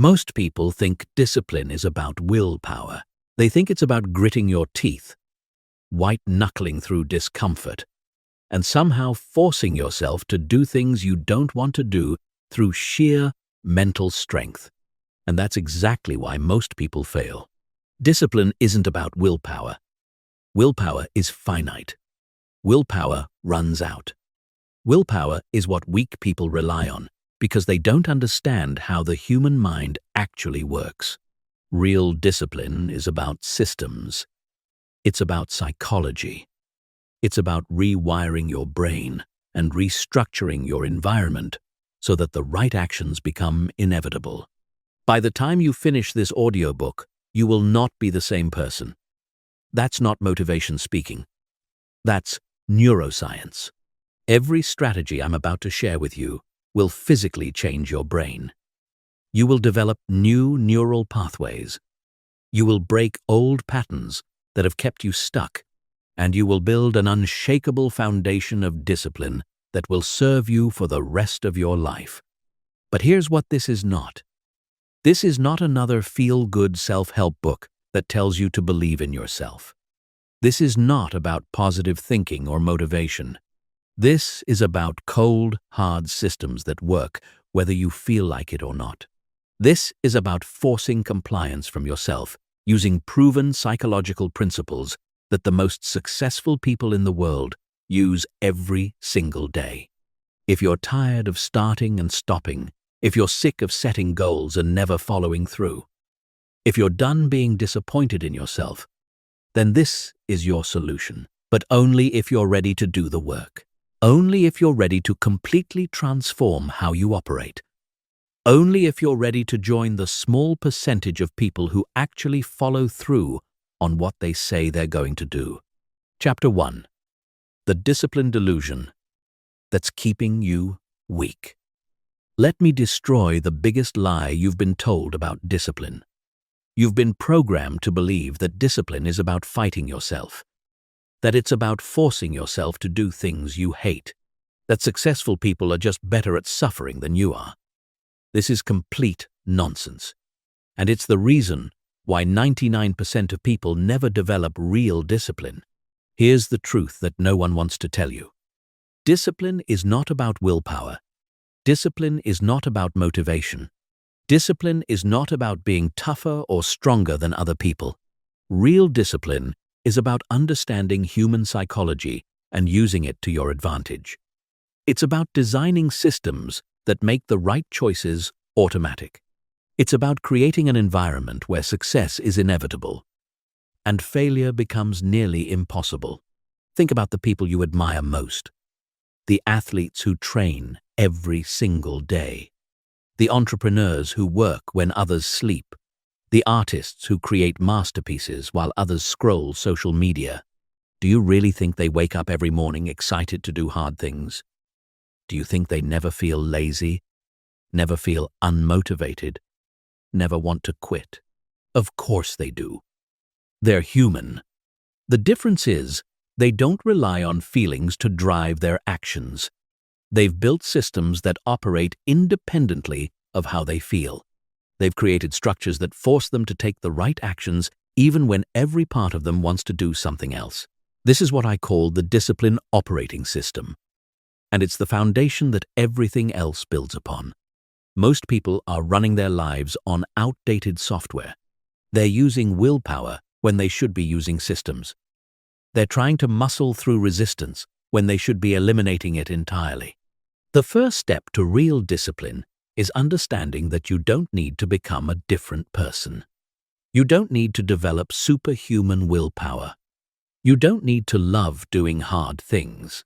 Most people think discipline is about willpower. They think it's about gritting your teeth, white-knuckling through discomfort, and somehow forcing yourself to do things you don't want to do through sheer mental strength. And that's exactly why most people fail. Discipline isn't about willpower. Willpower is finite. Willpower runs out. Willpower is what weak people rely on because they don't understand how the human mind actually works. Real discipline is about systems. It's about psychology. It's about rewiring your brain and restructuring your environment so that the right actions become inevitable. By the time you finish this audiobook, you will not be the same person. That's not motivation speaking. That's neuroscience. Every strategy I'm about to share with you will physically change your brain. You will develop new neural pathways. You will break old patterns that have kept you stuck, and you will build an unshakable foundation of discipline that will serve you for the rest of your life. But here's what this is not. This is not another feel-good self-help book that tells you to believe in yourself. This is not about positive thinking or motivation. This is about cold, hard systems that work whether you feel like it or not. This is about forcing compliance from yourself using proven psychological principles that the most successful people in the world use every single day. If you're tired of starting and stopping, if you're sick of setting goals and never following through, if you're done being disappointed in yourself, then this is your solution. But only if you're ready to do the work. Only if you're ready to completely transform how you operate. Only if you're ready to join the small percentage of people who actually follow through on what they say they're going to do. Chapter 1. The discipline delusion that's keeping you weak. Let me destroy the biggest lie you've been told about discipline. You've been programmed to believe that discipline is about fighting yourself, that it's about forcing yourself to do things you hate, that successful people are just better at suffering than you are. This is complete nonsense, and it's the reason why 99% of people never develop real discipline. Here's the truth that no one wants to tell you. Discipline is not about willpower. Discipline is not about motivation. Discipline is not about being tougher or stronger than other people. Real discipline is about understanding human psychology and using it to your advantage. It's about designing systems that make the right choices automatic. It's about creating an environment where success is inevitable and failure becomes nearly impossible. Think about the people you admire most. The athletes who train every single day. The entrepreneurs who work when others sleep. The artists who create masterpieces while others scroll social media. Do you really think they wake up every morning excited to do hard things? Do you think they never feel lazy, never feel unmotivated, never want to quit? Of course they do. They're human. The difference is they don't rely on feelings to drive their actions. They've built systems that operate independently of how they feel. They've created structures that force them to take the right actions even when every part of them wants to do something else. This is what I call the discipline operating system. And it's the foundation that everything else builds upon. Most people are running their lives on outdated software. They're using willpower when they should be using systems. They're trying to muscle through resistance when they should be eliminating it entirely. The first step to real discipline is understanding that you don't need to become a different person. You don't need to develop superhuman willpower. You don't need to love doing hard things.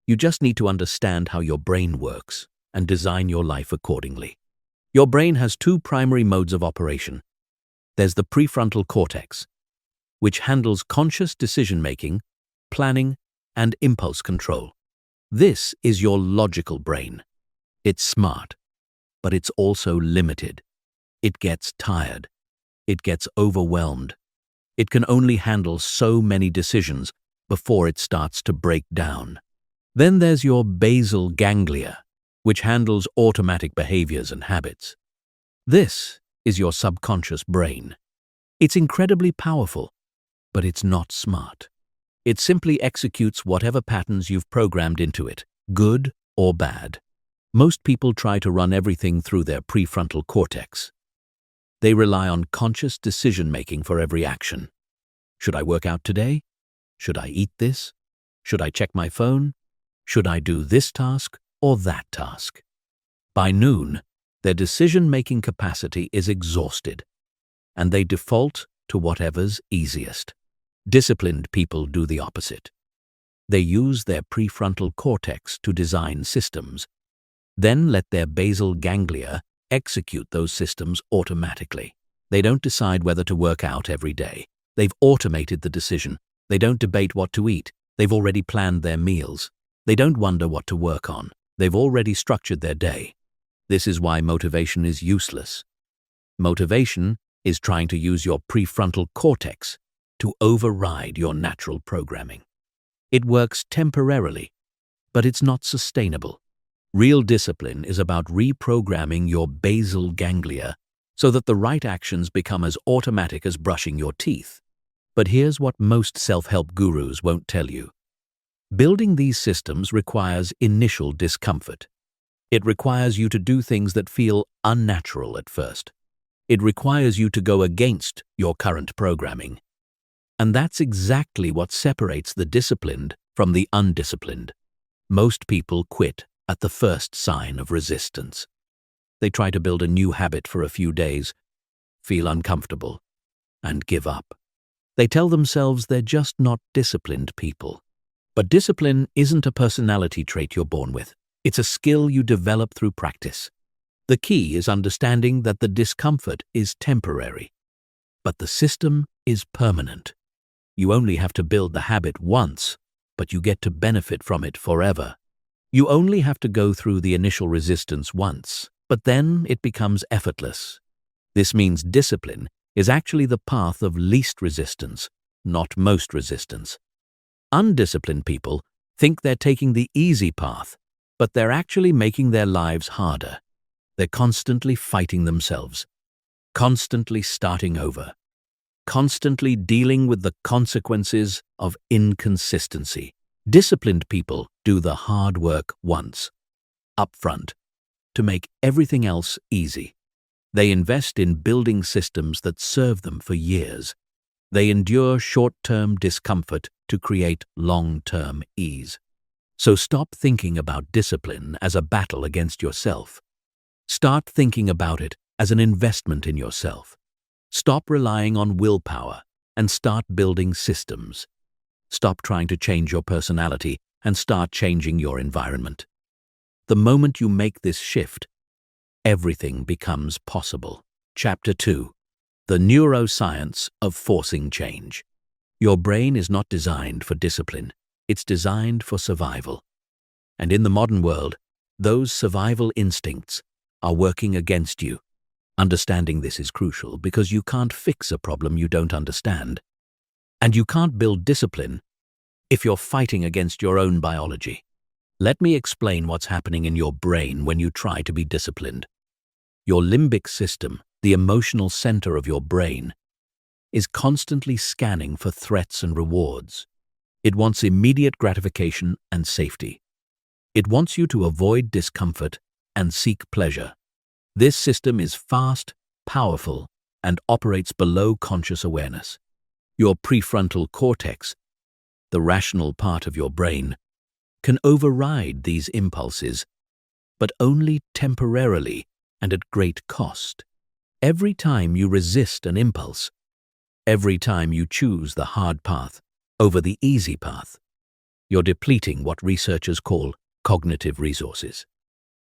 You just need to understand how your brain works and design your life accordingly. Your brain has two primary modes of operation. There's the prefrontal cortex, which handles conscious decision-making, planning, and impulse control. This is your logical brain. It's smart, but it's also limited. It gets tired. It gets overwhelmed. It can only handle so many decisions before it starts to break down. Then there's your basal ganglia, which handles automatic behaviors and habits. This is your subconscious brain. It's incredibly powerful, but it's not smart. It simply executes whatever patterns you've programmed into it, good or bad. Most people try to run everything through their prefrontal cortex. They rely on conscious decision-making for every action. Should I work out today? Should I eat this? Should I check my phone? Should I do this task or that task? By noon, their decision-making capacity is exhausted, and they default to whatever's easiest. Disciplined people do the opposite. They use their prefrontal cortex to design systems, then let their basal ganglia execute those systems automatically. They don't decide whether to work out every day. They've automated the decision. They don't debate what to eat. They've already planned their meals. They don't wonder what to work on. They've already structured their day. This is why motivation is useless. Motivation is trying to use your prefrontal cortex to override your natural programming. It works temporarily, but it's not sustainable. Real discipline is about reprogramming your basal ganglia so that the right actions become as automatic as brushing your teeth. But here's what most self-help gurus won't tell you. Building these systems requires initial discomfort. It requires you to do things that feel unnatural at first. It requires you to go against your current programming. And that's exactly what separates the disciplined from the undisciplined. Most people quit at the first sign of resistance. They try to build a new habit for a few days, feel uncomfortable, and give up. They tell themselves they're just not disciplined people. But discipline isn't a personality trait you're born with. It's a skill you develop through practice. The key is understanding that the discomfort is temporary, but the system is permanent. You only have to build the habit once, but you get to benefit from it forever. You only have to go through the initial resistance once, but then it becomes effortless. This means discipline is actually the path of least resistance, not most resistance. Undisciplined people think they're taking the easy path, but they're actually making their lives harder. They're constantly fighting themselves, constantly starting over, constantly dealing with the consequences of inconsistency. Disciplined people do the hard work once, upfront, to make everything else easy. They invest in building systems that serve them for years. They endure short-term discomfort to create long-term ease. So stop thinking about discipline as a battle against yourself. Start thinking about it as an investment in yourself. Stop relying on willpower and start building systems. Stop trying to change your personality and start changing your environment. The moment you make this shift, everything becomes possible. Chapter 2. The Neuroscience of Forcing Change. Your brain is not designed for discipline. It's designed for survival. And in the modern world, those survival instincts are working against you. Understanding this is crucial because you can't fix a problem you don't understand. And you can't build discipline if you're fighting against your own biology. Let me explain what's happening in your brain when you try to be disciplined. Your limbic system, the emotional center of your brain, is constantly scanning for threats and rewards. It wants immediate gratification and safety. It wants you to avoid discomfort and seek pleasure. This system is fast, powerful, and operates below conscious awareness. Your prefrontal cortex, the rational part of your brain, can override these impulses, but only temporarily and at great cost. Every time you resist an impulse, every time you choose the hard path over the easy path, you're depleting what researchers call cognitive resources.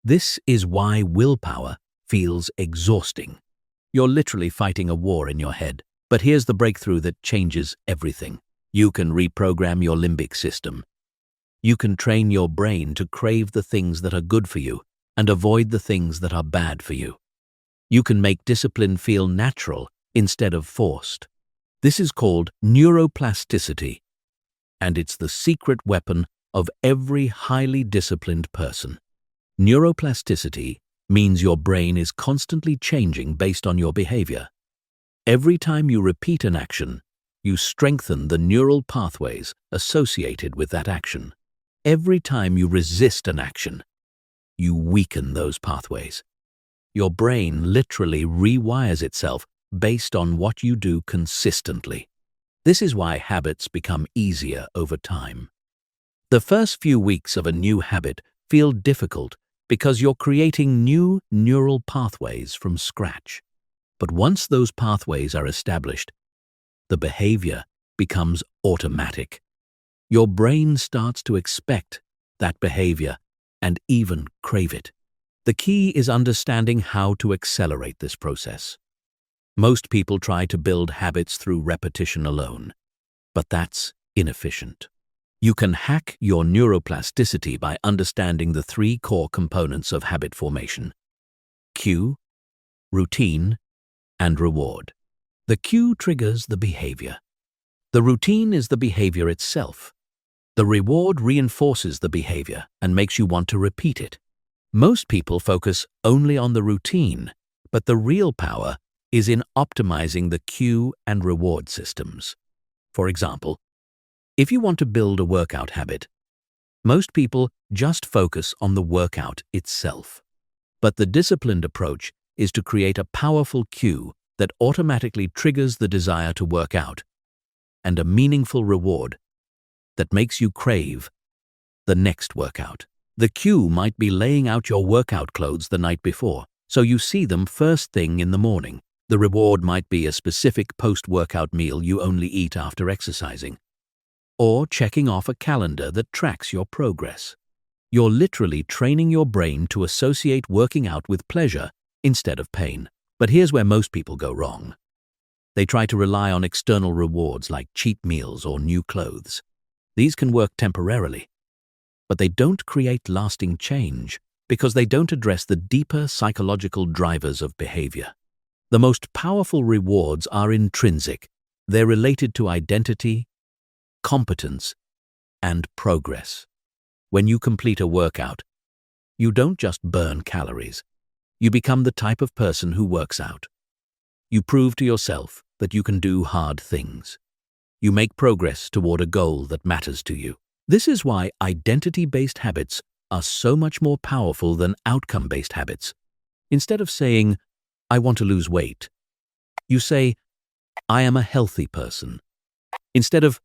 This is why willpower feels exhausting. You're literally fighting a war in your head. But here's the breakthrough that changes everything. You can reprogram your limbic system. You can train your brain to crave the things that are good for you and avoid the things that are bad for you. You can make discipline feel natural instead of forced. This is called neuroplasticity, and it's the secret weapon of every highly disciplined person. Neuroplasticity means your brain is constantly changing based on your behavior. Every time you repeat an action, you strengthen the neural pathways associated with that action. Every time you resist an action, you weaken those pathways. Your brain literally rewires itself based on what you do consistently. This is why habits become easier over time. The first few weeks of a new habit feel difficult because you're creating new neural pathways from scratch. But once those pathways are established, the behavior becomes automatic. Your brain starts to expect that behavior and even crave it. The key is understanding how to accelerate this process. Most people try to build habits through repetition alone, but that's inefficient. You can hack your neuroplasticity by understanding the three core components of habit formation: cue, routine, and reward. The cue triggers the behavior. The routine is the behavior itself. The reward reinforces the behavior and makes you want to repeat it. Most people focus only on the routine, but the real power is in optimizing the cue and reward systems. For example, if you want to build a workout habit, most people just focus on the workout itself. But the disciplined approach is to create a powerful cue that automatically triggers the desire to work out, and a meaningful reward that makes you crave the next workout. The cue might be laying out your workout clothes the night before, so you see them first thing in the morning. The reward might be a specific post-workout meal you only eat after exercising, or checking off a calendar that tracks your progress. You're literally training your brain to associate working out with pleasure instead of pain. But here's where most people go wrong. They try to rely on external rewards like cheap meals or new clothes. These can work temporarily, but they don't create lasting change because they don't address the deeper psychological drivers of behavior. The most powerful rewards are intrinsic. They're related to identity, competence, and progress. When you complete a workout, you don't just burn calories. You become the type of person who works out. You prove to yourself that you can do hard things. You make progress toward a goal that matters to you. This is why identity-based habits are so much more powerful than outcome-based habits. Instead of saying, "I want to lose weight," you say, "I am a healthy person." Instead of,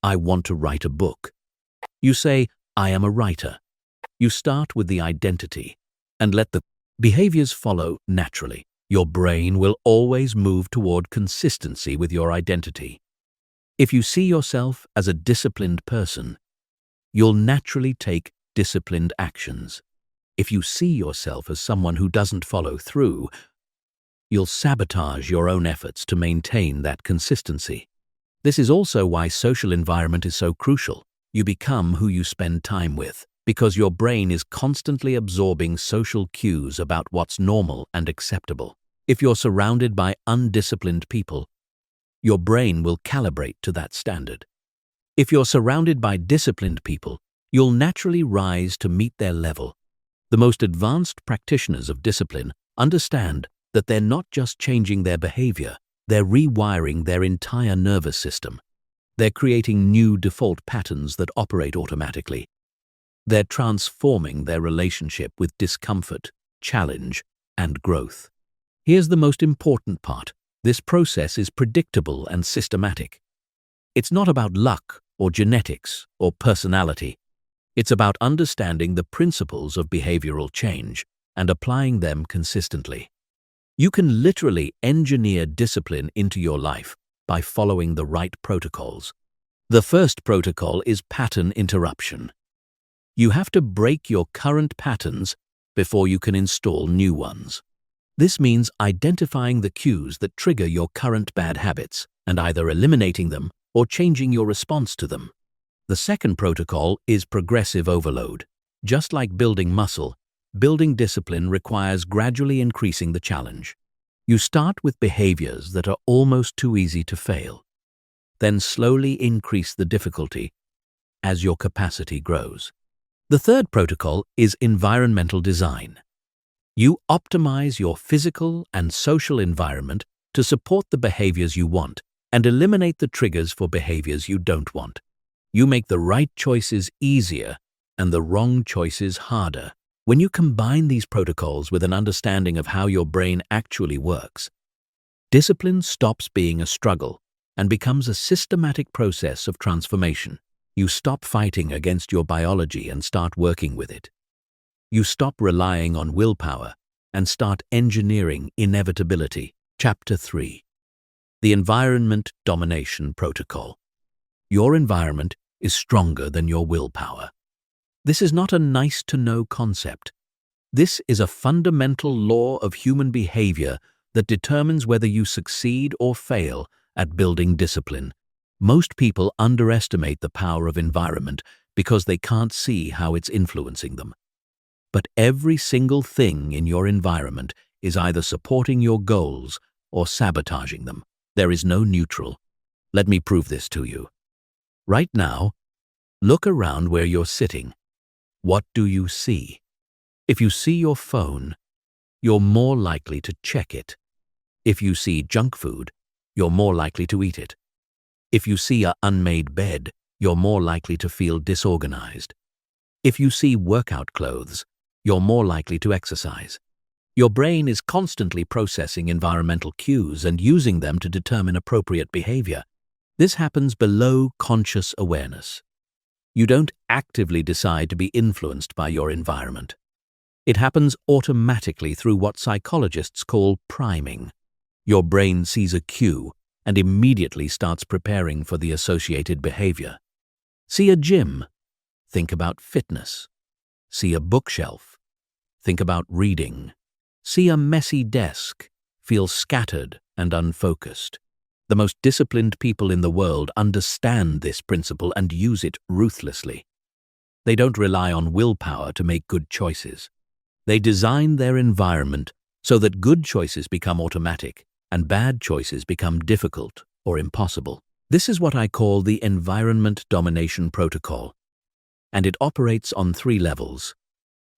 "I want to write a book," you say, "I am a writer." You start with the identity and let the behaviors follow naturally. Your brain will always move toward consistency with your identity. If you see yourself as a disciplined person, you'll naturally take disciplined actions. If you see yourself as someone who doesn't follow through, you'll sabotage your own efforts to maintain that consistency. This is also why social environment is so crucial. You become who you spend time with, because your brain is constantly absorbing social cues about what's normal and acceptable. If you're surrounded by undisciplined people, your brain will calibrate to that standard. If you're surrounded by disciplined people, you'll naturally rise to meet their level. The most advanced practitioners of discipline understand that they're not just changing their behavior, they're rewiring their entire nervous system. They're creating new default patterns that operate automatically. They're transforming their relationship with discomfort, challenge, and growth. Here's the most important part. This process is predictable and systematic. It's not about luck or genetics or personality. It's about understanding the principles of behavioral change and applying them consistently. You can literally engineer discipline into your life by following the right protocols. The first protocol is pattern interruption. You have to break your current patterns before you can install new ones. This means identifying the cues that trigger your current bad habits and either eliminating them or changing your response to them. The second protocol is progressive overload. Just like building muscle, building discipline requires gradually increasing the challenge. You start with behaviors that are almost too easy to fail, then slowly increase the difficulty as your capacity grows. The third protocol is environmental design. You optimize your physical and social environment to support the behaviors you want and eliminate the triggers for behaviors you don't want. You make the right choices easier and the wrong choices harder. When you combine these protocols with an understanding of how your brain actually works, discipline stops being a struggle and becomes a systematic process of transformation. You stop fighting against your biology and start working with it. You stop relying on willpower and start engineering inevitability. Chapter 3. The Environment Domination Protocol. Your environment is stronger than your willpower. This is not a nice-to-know concept. This is a fundamental law of human behavior that determines whether you succeed or fail at building discipline. Most people underestimate the power of environment because they can't see how it's influencing them. But every single thing in your environment is either supporting your goals or sabotaging them. There is no neutral. Let me prove this to you. Right now, look around where you're sitting. What do you see? If you see your phone, you're more likely to check it. If you see junk food, you're more likely to eat it. If you see an unmade bed, you're more likely to feel disorganized. If you see workout clothes, you're more likely to exercise. Your brain is constantly processing environmental cues and using them to determine appropriate behavior. This happens below conscious awareness. You don't actively decide to be influenced by your environment. It happens automatically through what psychologists call priming. Your brain sees a cue and immediately starts preparing for the associated behavior. See a gym, think about fitness. See a bookshelf, think about reading. See a messy desk, feel scattered and unfocused. The most disciplined people in the world understand this principle and use it ruthlessly. They don't rely on willpower to make good choices. They design their environment so that good choices become automatic and bad choices become difficult or impossible. This is what I call the Environment Domination Protocol, and it operates on 3 levels: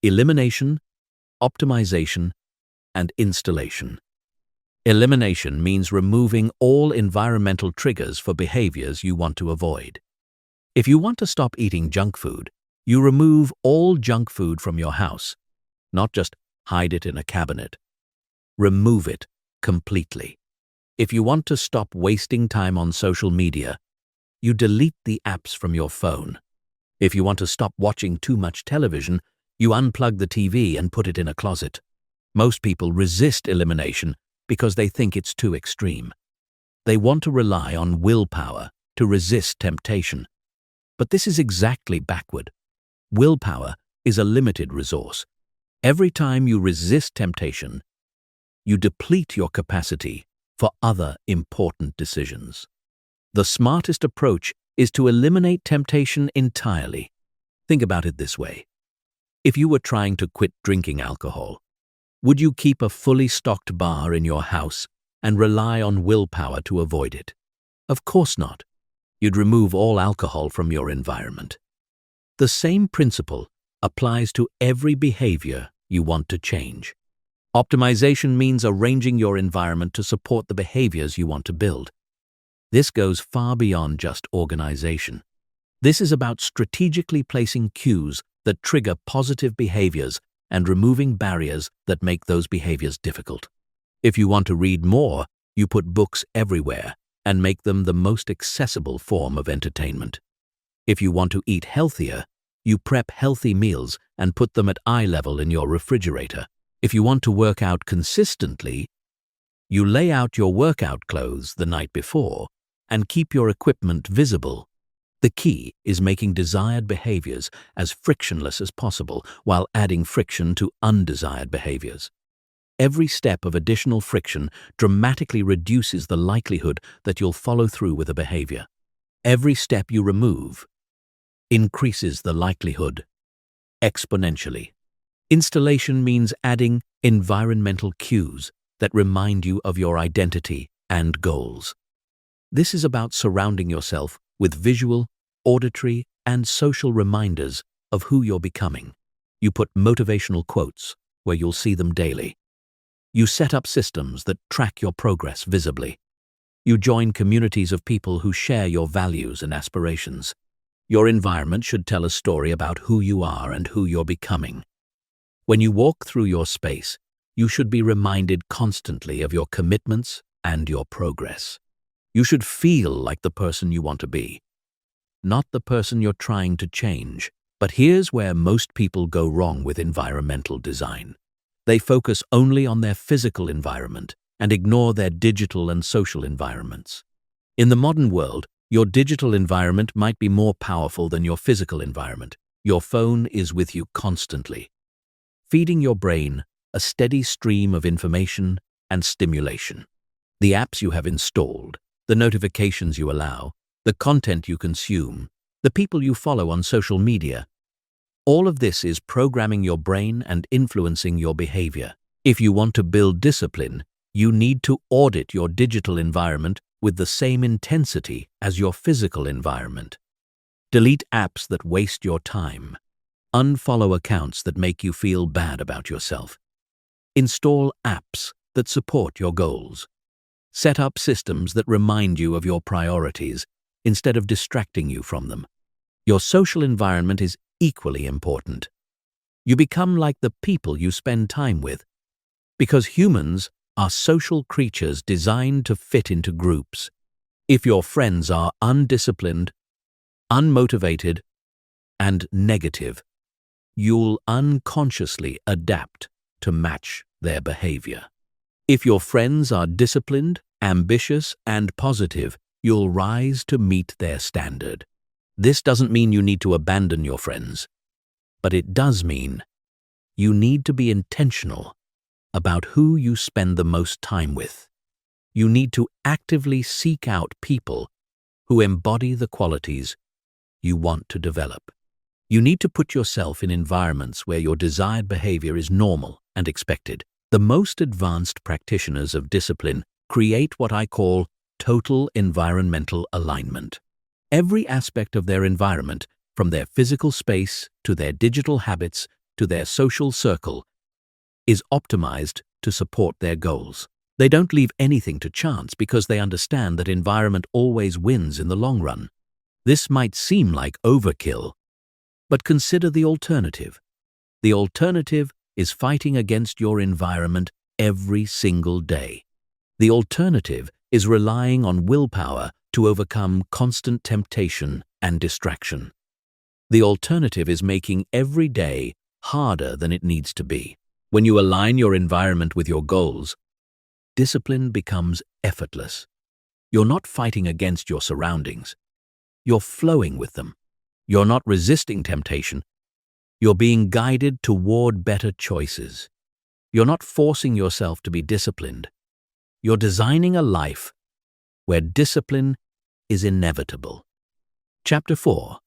elimination, optimization, and installation. Elimination means removing all environmental triggers for behaviors you want to avoid. If you want to stop eating junk food, you remove all junk food from your house, not just hide it in a cabinet. Remove it completely. If you want to stop wasting time on social media, you delete the apps from your phone. If you want to stop watching too much television, you unplug the TV and put it in a closet. Most people resist elimination because they think it's too extreme. They want to rely on willpower to resist temptation. But this is exactly backward. Willpower is a limited resource. Every time you resist temptation, you deplete your capacity for other important decisions. The smartest approach is to eliminate temptation entirely. Think about it this way. If you were trying to quit drinking alcohol, would you keep a fully stocked bar in your house and rely on willpower to avoid it? Of course not. You'd remove all alcohol from your environment. The same principle applies to every behavior you want to change. Optimization means arranging your environment to support the behaviors you want to build. This goes far beyond just organization. This is about strategically placing cues that trigger positive behaviors and removing barriers that make those behaviors difficult. If you want to read more, you put books everywhere and make them the most accessible form of entertainment. If you want to eat healthier, you prep healthy meals and put them at eye level in your refrigerator. If you want to work out consistently, you lay out your workout clothes the night before and keep your equipment visible. The key is making desired behaviors as frictionless as possible while adding friction to undesired behaviors. Every step of additional friction dramatically reduces the likelihood that you'll follow through with a behavior. Every step you remove increases the likelihood exponentially. Installation means adding environmental cues that remind you of your identity and goals. This is about surrounding yourself with visual, auditory, and social reminders of who you're becoming. You put motivational quotes where you'll see them daily. You set up systems that track your progress visibly. You join communities of people who share your values and aspirations. Your environment should tell a story about who you are and who you're becoming. When you walk through your space, you should be reminded constantly of your commitments and your progress. You should feel like the person you want to be, not the person you're trying to change. But here's where most people go wrong with environmental design. They focus only on their physical environment and ignore their digital and social environments. In the modern world, your digital environment might be more powerful than your physical environment. Your phone is with you constantly, feeding your brain a steady stream of information and stimulation. The apps you have installed, the notifications you allow, the content you consume, the people you follow on social media, all of this is programming your brain and influencing your behavior. If you want to build discipline, you need to audit your digital environment with the same intensity as your physical environment. Delete apps that waste your time. Unfollow accounts that make you feel bad about yourself. Install apps that support your goals. Set up systems that remind you of your priorities instead of distracting you from them. Your social environment is equally important. You become like the people you spend time with, because humans are social creatures designed to fit into groups. If your friends are undisciplined, unmotivated, and negative, you'll unconsciously adapt to match their behavior. If your friends are disciplined, ambitious, and positive, you'll rise to meet their standard. This doesn't mean you need to abandon your friends, but it does mean you need to be intentional about who you spend the most time with. You need to actively seek out people who embody the qualities you want to develop. You need to put yourself in environments where your desired behavior is normal and expected. The most advanced practitioners of discipline create what I call total environmental alignment. Every aspect of their environment, from their physical space to their digital habits to their social circle, is optimized to support their goals. They don't leave anything to chance because they understand that environment always wins in the long run. This might seem like overkill, but consider the alternative. The alternative is fighting against your environment every single day. The alternative is relying on willpower to overcome constant temptation and distraction. The alternative is making every day harder than it needs to be. When you align your environment with your goals, discipline becomes effortless. You're not fighting against your surroundings. You're flowing with them. You're not resisting temptation. You're being guided toward better choices. You're not forcing yourself to be disciplined. You're designing a life where discipline is inevitable. Chapter 4.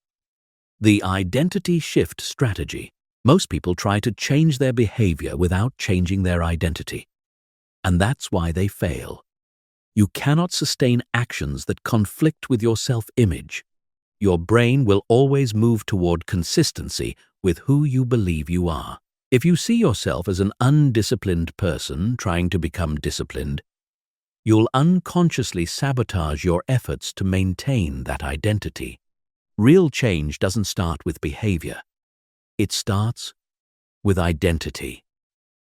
The Identity Shift Strategy. Most people try to change their behavior without changing their identity. And that's why they fail. You cannot sustain actions that conflict with your self-image. Your brain will always move toward consistency with who you believe you are. If you see yourself as an undisciplined person trying to become disciplined, you'll unconsciously sabotage your efforts to maintain that identity. Real change doesn't start with behavior. It starts with identity.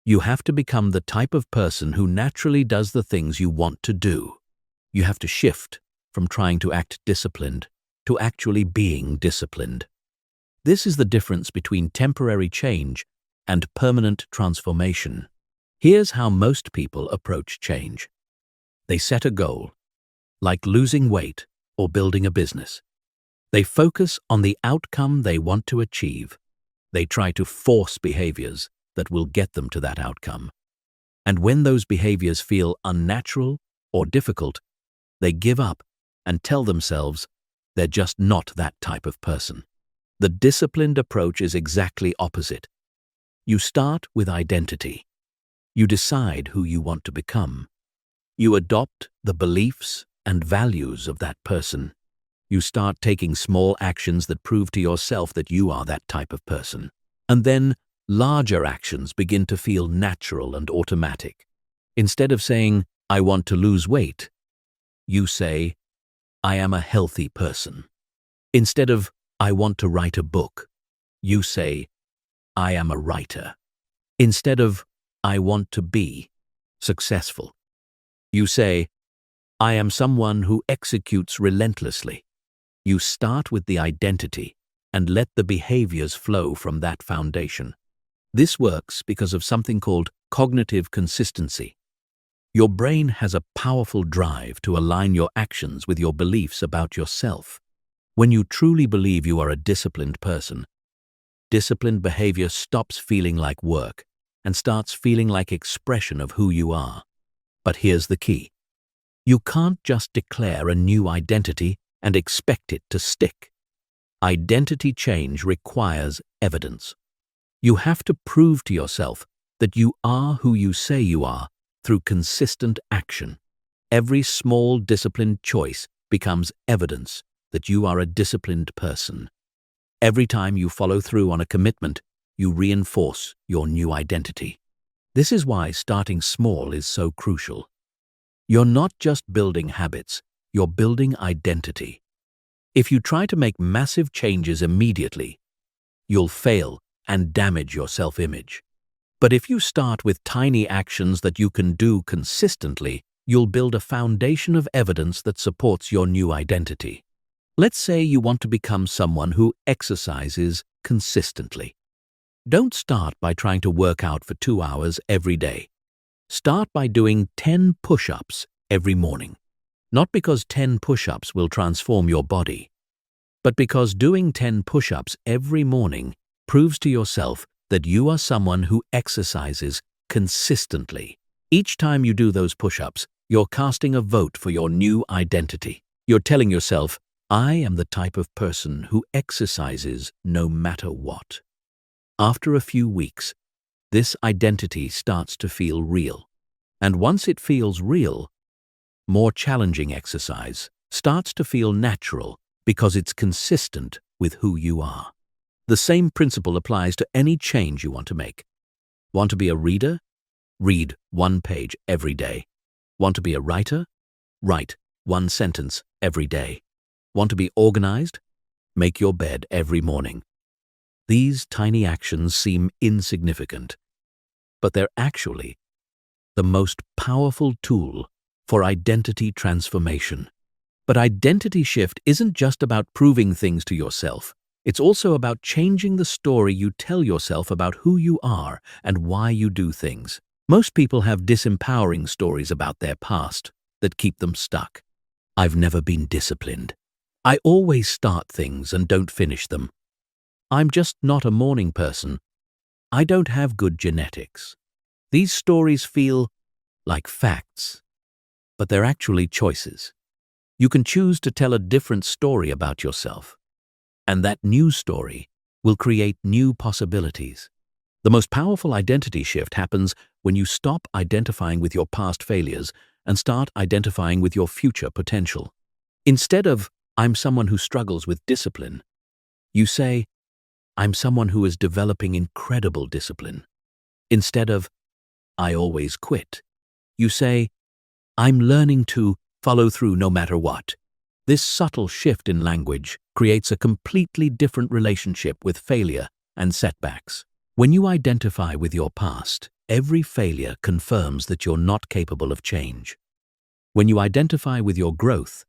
You have to become the type of person who naturally does the things you want to do. You have to shift from trying to act disciplined to actually being disciplined. This is the difference between temporary change and permanent transformation. Here's how most people approach change. They set a goal, like losing weight or building a business. They focus on the outcome they want to achieve. They try to force behaviors that will get them to that outcome. And when those behaviors feel unnatural or difficult, they give up and tell themselves they're just not that type of person. The disciplined approach is exactly opposite. You start with identity. You decide who you want to become. You adopt the beliefs and values of that person. You start taking small actions that prove to yourself that you are that type of person. And then larger actions begin to feel natural and automatic. Instead of saying, "I want to lose weight," you say, "I am a healthy person." Instead of, "I want to write a book," you say, "I am a writer." Instead of, "I want to be successful," you say, "I am someone who executes relentlessly." You start with the identity and let the behaviors flow from that foundation. This works because of something called cognitive consistency. Your brain has a powerful drive to align your actions with your beliefs about yourself. When you truly believe you are a disciplined person, disciplined behavior stops feeling like work and starts feeling like expression of who you are. But here's the key. You can't just declare a new identity and expect it to stick. Identity change requires evidence. You have to prove to yourself that you are who you say you are through consistent action. Every small disciplined choice becomes evidence that you are a disciplined person. Every time you follow through on a commitment, you reinforce your new identity. This is why starting small is so crucial. You're not just building habits, you're building identity. If you try to make massive changes immediately, you'll fail and damage your self-image. But if you start with tiny actions that you can do consistently, you'll build a foundation of evidence that supports your new identity. Let's say you want to become someone who exercises consistently. Don't start by trying to work out for 2 hours every day. Start by doing 10 push-ups every morning. Not because 10 push-ups will transform your body, but because doing 10 push-ups every morning proves to yourself that you are someone who exercises consistently. Each time you do those push-ups, you're casting a vote for your new identity. You're telling yourself, "I am the type of person who exercises no matter what." After a few weeks, this identity starts to feel real. And once it feels real, more challenging exercise starts to feel natural because it's consistent with who you are. The same principle applies to any change you want to make. Want to be a reader? Read 1 page every day. Want to be a writer? Write 1 sentence every day. Want to be organized? Make your bed every morning. These tiny actions seem insignificant, but they're actually the most powerful tool for identity transformation. But identity shift isn't just about proving things to yourself. It's also about changing the story you tell yourself about who you are and why you do things. Most people have disempowering stories about their past that keep them stuck. "I've never been disciplined. I always start things and don't finish them. I'm just not a morning person. I don't have good genetics." These stories feel like facts, but they're actually choices. You can choose to tell a different story about yourself, and that new story will create new possibilities. The most powerful identity shift happens when you stop identifying with your past failures and start identifying with your future potential. Instead of, "I'm someone who struggles with discipline," you say, "I'm someone who is developing incredible discipline." Instead of, "I always quit," you say, "I'm learning to follow through no matter what." This subtle shift in language creates a completely different relationship with failure and setbacks. When you identify with your past, every failure confirms that you're not capable of change. When you identify with your growth,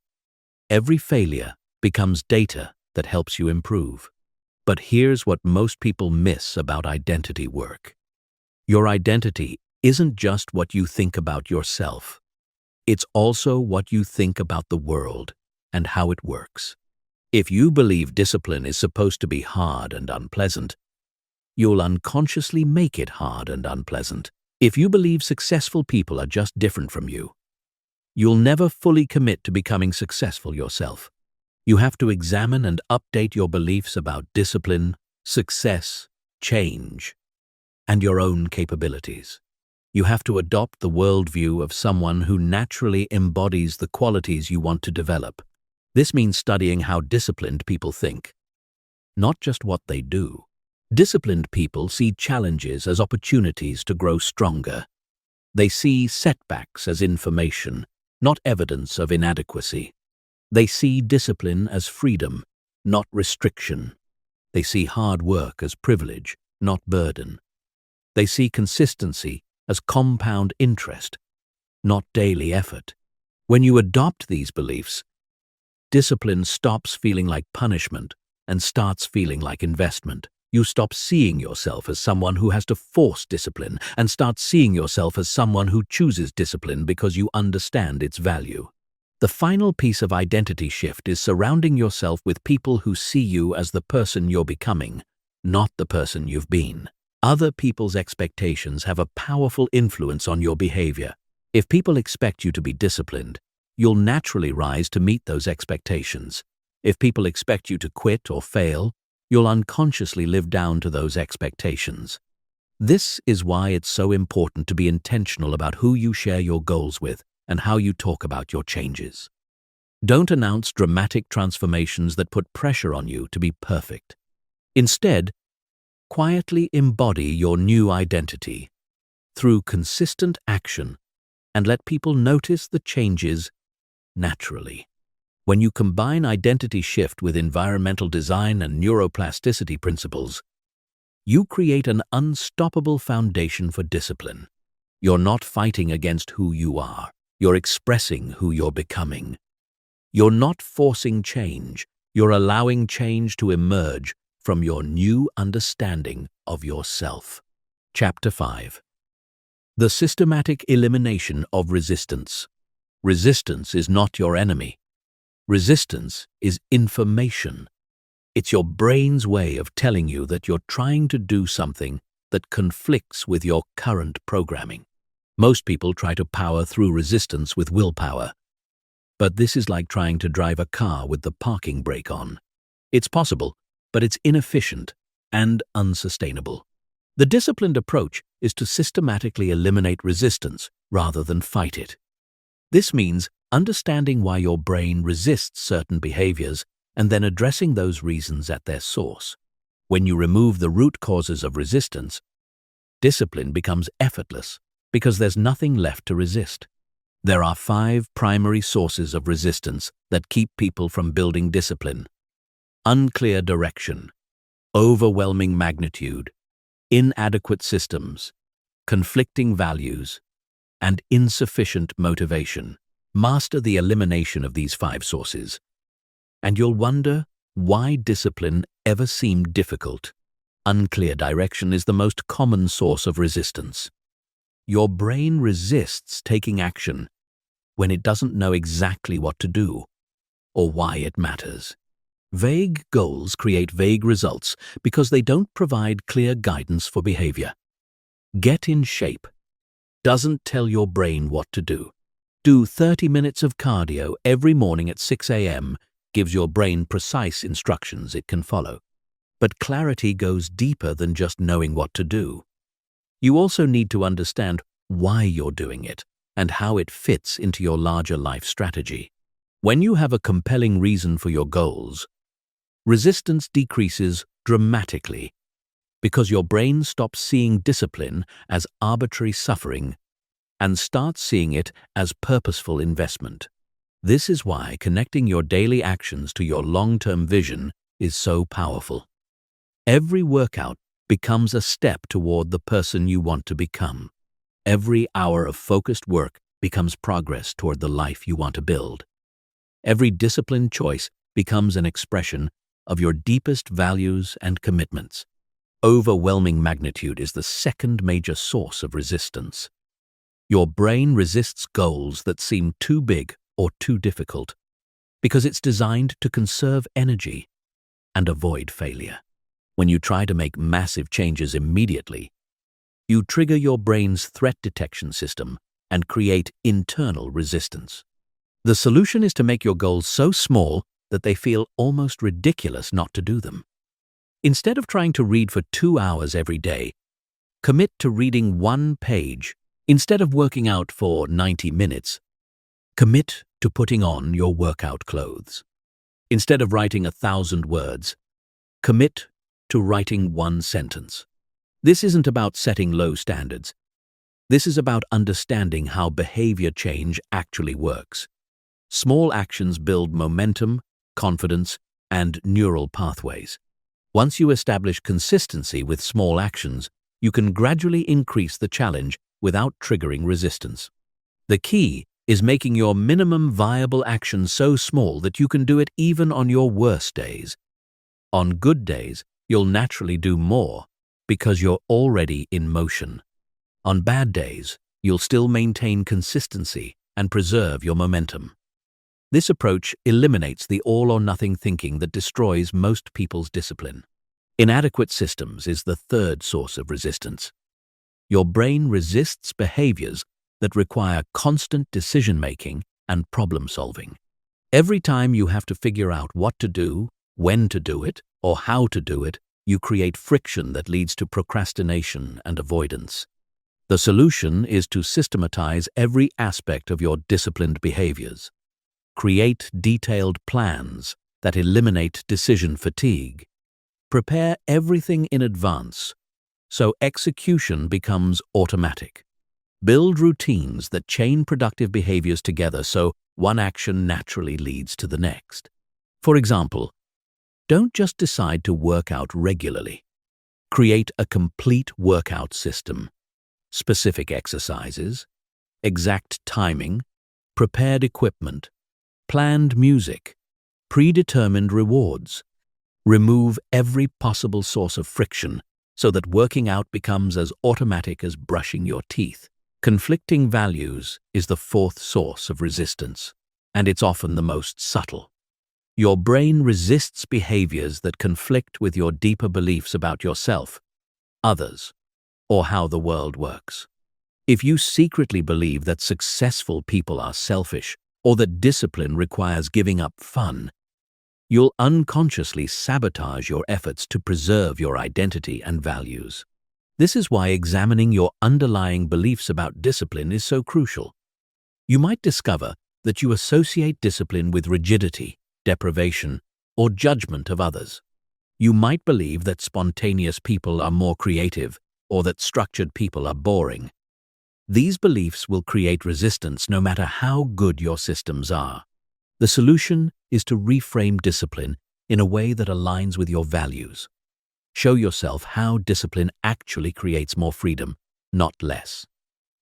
every failure becomes data that helps you improve. But here's what most people miss about identity work. Your identity isn't just what you think about yourself. It's also what you think about the world and how it works. If you believe discipline is supposed to be hard and unpleasant, you'll unconsciously make it hard and unpleasant. If you believe successful people are just different from you, you'll never fully commit to becoming successful yourself. You have to examine and update your beliefs about discipline, success, change, and your own capabilities. You have to adopt the worldview of someone who naturally embodies the qualities you want to develop. This means studying how disciplined people think, not just what they do. Disciplined people see challenges as opportunities to grow stronger. They see setbacks as information, not evidence of inadequacy. They see discipline as freedom, not restriction. They see hard work as privilege, not burden. They see consistency as compound interest, not daily effort. When you adopt these beliefs, discipline stops feeling like punishment and starts feeling like investment. You stop seeing yourself as someone who has to force discipline and start seeing yourself as someone who chooses discipline because you understand its value. The final piece of identity shift is surrounding yourself with people who see you as the person you're becoming, not the person you've been. Other people's expectations have a powerful influence on your behavior. If people expect you to be disciplined, you'll naturally rise to meet those expectations. If people expect you to quit or fail, you'll unconsciously live down to those expectations. This is why it's so important to be intentional about who you share your goals with and how you talk about your changes. Don't announce dramatic transformations that put pressure on you to be perfect. Instead, quietly embody your new identity through consistent action and let people notice the changes naturally. When you combine identity shift with environmental design and neuroplasticity principles, you create an unstoppable foundation for discipline. You're not fighting against who you are. You're expressing who you're becoming. You're not forcing change. You're allowing change to emerge from your new understanding of yourself. Chapter 5. The systematic elimination of resistance. Resistance is not your enemy. Resistance is information. It's your brain's way of telling you that you're trying to do something that conflicts with your current programming. Most people try to power through resistance with willpower, but this is like trying to drive a car with the parking brake on. It's possible, but it's inefficient and unsustainable. The disciplined approach is to systematically eliminate resistance rather than fight it. This means understanding why your brain resists certain behaviors and then addressing those reasons at their source. When you remove the root causes of resistance, discipline becomes effortless because there's nothing left to resist. There are 5 primary sources of resistance that keep people from building discipline: unclear direction, overwhelming magnitude, inadequate systems, conflicting values, and insufficient motivation. Master the elimination of these 5 sources, and you'll wonder why discipline ever seemed difficult. Unclear direction is the most common source of resistance. Your brain resists taking action when it doesn't know exactly what to do or why it matters. Vague goals create vague results because they don't provide clear guidance for behavior. Get in shape doesn't tell your brain what to do. Do 30 minutes of cardio every morning at 6 a.m. gives your brain precise instructions it can follow. But clarity goes deeper than just knowing what to do. You also need to understand why you're doing it and how it fits into your larger life strategy. When you have a compelling reason for your goals, resistance decreases dramatically because your brain stops seeing discipline as arbitrary suffering and starts seeing it as purposeful investment. This is why connecting your daily actions to your long-term vision is so powerful. Every workout becomes a step toward the person you want to become. Every hour of focused work becomes progress toward the life you want to build. Every disciplined choice becomes an expression of your deepest values and commitments. Overwhelming magnitude is the second major source of resistance. Your brain resists goals that seem too big or too difficult because it's designed to conserve energy and avoid failure. When you try to make massive changes immediately, you trigger your brain's threat detection system and create internal resistance. The solution is to make your goals so small that they feel almost ridiculous not to do them. Instead of trying to read for 2 hours every day, commit to reading 1 page. Instead of working out for 90 minutes, commit to putting on your workout clothes. Instead of writing 1,000 words, commit to writing one sentence. This isn't about setting low standards. This is about understanding how behavior change actually works. Small actions build momentum, confidence, and neural pathways. Once you establish consistency with small actions, you can gradually increase the challenge without triggering resistance. The key is making your minimum viable action so small that you can do it even on your worst days. On good days, you'll naturally do more because you're already in motion. On bad days, you'll still maintain consistency and preserve your momentum. This approach eliminates the all-or-nothing thinking that destroys most people's discipline. Inadequate systems is the third source of resistance. Your brain resists behaviors that require constant decision-making and problem-solving. Every time you have to figure out what to do, when to do it, or how to do it, you create friction that leads to procrastination and avoidance. The solution is to systematize every aspect of your disciplined behaviors. Create detailed plans that eliminate decision fatigue. Prepare everything in advance so execution becomes automatic. Build routines that chain productive behaviors together so one action naturally leads to the next. For example, don't just decide to work out regularly. Create a complete workout system. Specific exercises, exact timing, prepared equipment, planned music, predetermined rewards. Remove every possible source of friction so that working out becomes as automatic as brushing your teeth. Conflicting values is the fourth source of resistance, and it's often the most subtle. Your brain resists behaviors that conflict with your deeper beliefs about yourself, others, or how the world works. If you secretly believe that successful people are selfish or that discipline requires giving up fun, you'll unconsciously sabotage your efforts to preserve your identity and values. This is why examining your underlying beliefs about discipline is so crucial. You might discover that you associate discipline with rigidity, deprivation, or judgment of others. You might believe that spontaneous people are more creative or that structured people are boring. These beliefs will create resistance no matter how good your systems are. The solution is to reframe discipline in a way that aligns with your values. Show yourself how discipline actually creates more freedom, not less.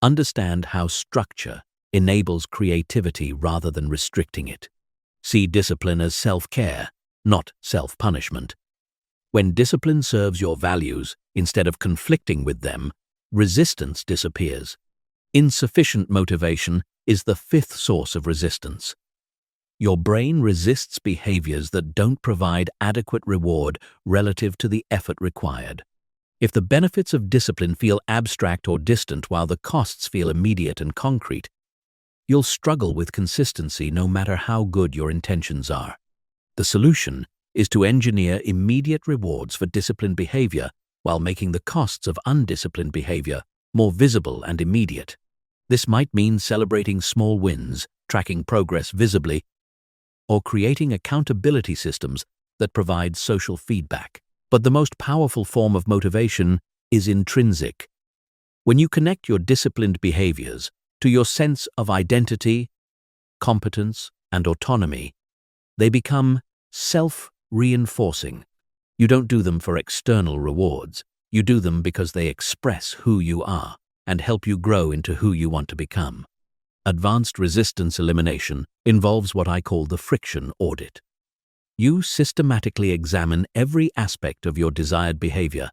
Understand how structure enables creativity rather than restricting it. See discipline as self-care, not self-punishment. When discipline serves your values instead of conflicting with them, resistance disappears. Insufficient motivation is the fifth source of resistance. Your brain resists behaviors that don't provide adequate reward relative to the effort required. If the benefits of discipline feel abstract or distant while the costs feel immediate and concrete, you'll struggle with consistency no matter how good your intentions are. The solution is to engineer immediate rewards for disciplined behavior while making the costs of undisciplined behavior more visible and immediate. This might mean celebrating small wins, tracking progress visibly, or creating accountability systems that provide social feedback. But the most powerful form of motivation is intrinsic. When you connect your disciplined behaviors to your sense of identity, competence, and autonomy, they become self-reinforcing. You don't do them for external rewards. You do them because they express who you are and help you grow into who you want to become. Advanced resistance elimination involves what I call the friction audit. You systematically examine every aspect of your desired behavior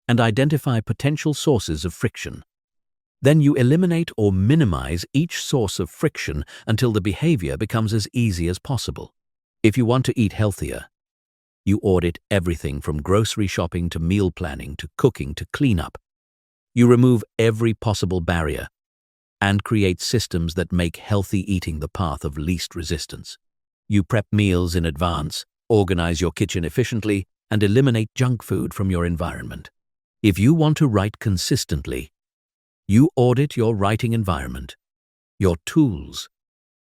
and identify potential sources of friction. Then you eliminate or minimize each source of friction until the behavior becomes as easy as possible. If you want to eat healthier, you audit everything from grocery shopping to meal planning to cooking to cleanup. You remove every possible barrier and create systems that make healthy eating the path of least resistance. You prep meals in advance, organize your kitchen efficiently, and eliminate junk food from your environment. If you want to write consistently, you audit your writing environment, your tools,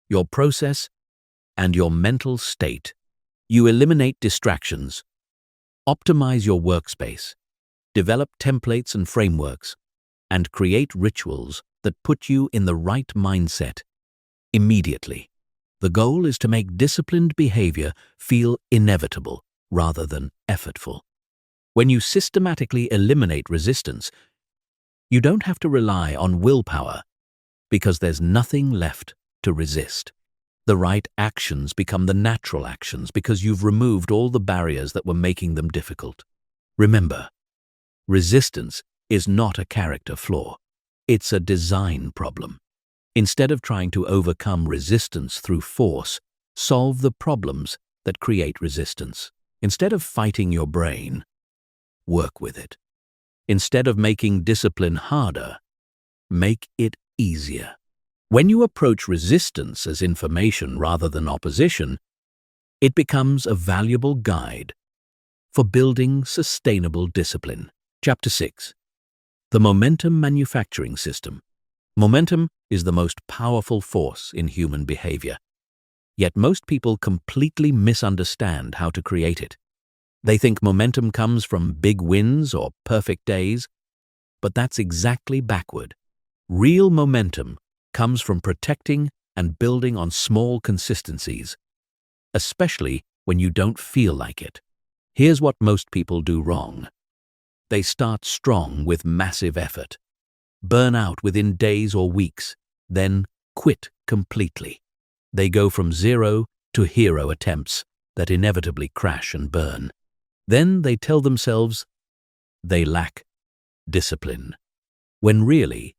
your process, and your mental state. You eliminate distractions, Optimize your workspace, develop templates and frameworks, and create rituals that put you in the right mindset immediately. The goal is to make disciplined behavior feel inevitable rather than effortful. When you systematically eliminate resistance, you don't have to rely on willpower because there's nothing left to resist. The right actions become the natural actions because you've removed all the barriers that were making them difficult. Remember, resistance is not a character flaw. It's a design problem. Instead of trying to overcome resistance through force, solve the problems that create resistance. Instead of fighting your brain, work with it. Instead of making discipline harder, make it easier. When you approach resistance as information rather than opposition, it becomes a valuable guide for building sustainable discipline. Chapter 6. The Momentum Manufacturing System. Momentum is the most powerful force in human behavior. Yet most people completely misunderstand how to create it. They think momentum comes from big wins or perfect days, but that's exactly backward. Real momentum comes from protecting and building on small consistencies, especially when you don't feel like it. Here's what most people do wrong. They start strong with massive effort, burn out within days or weeks, then quit completely. They go from 0 to hero attempts that inevitably crash and burn. Then they tell themselves they lack discipline, when really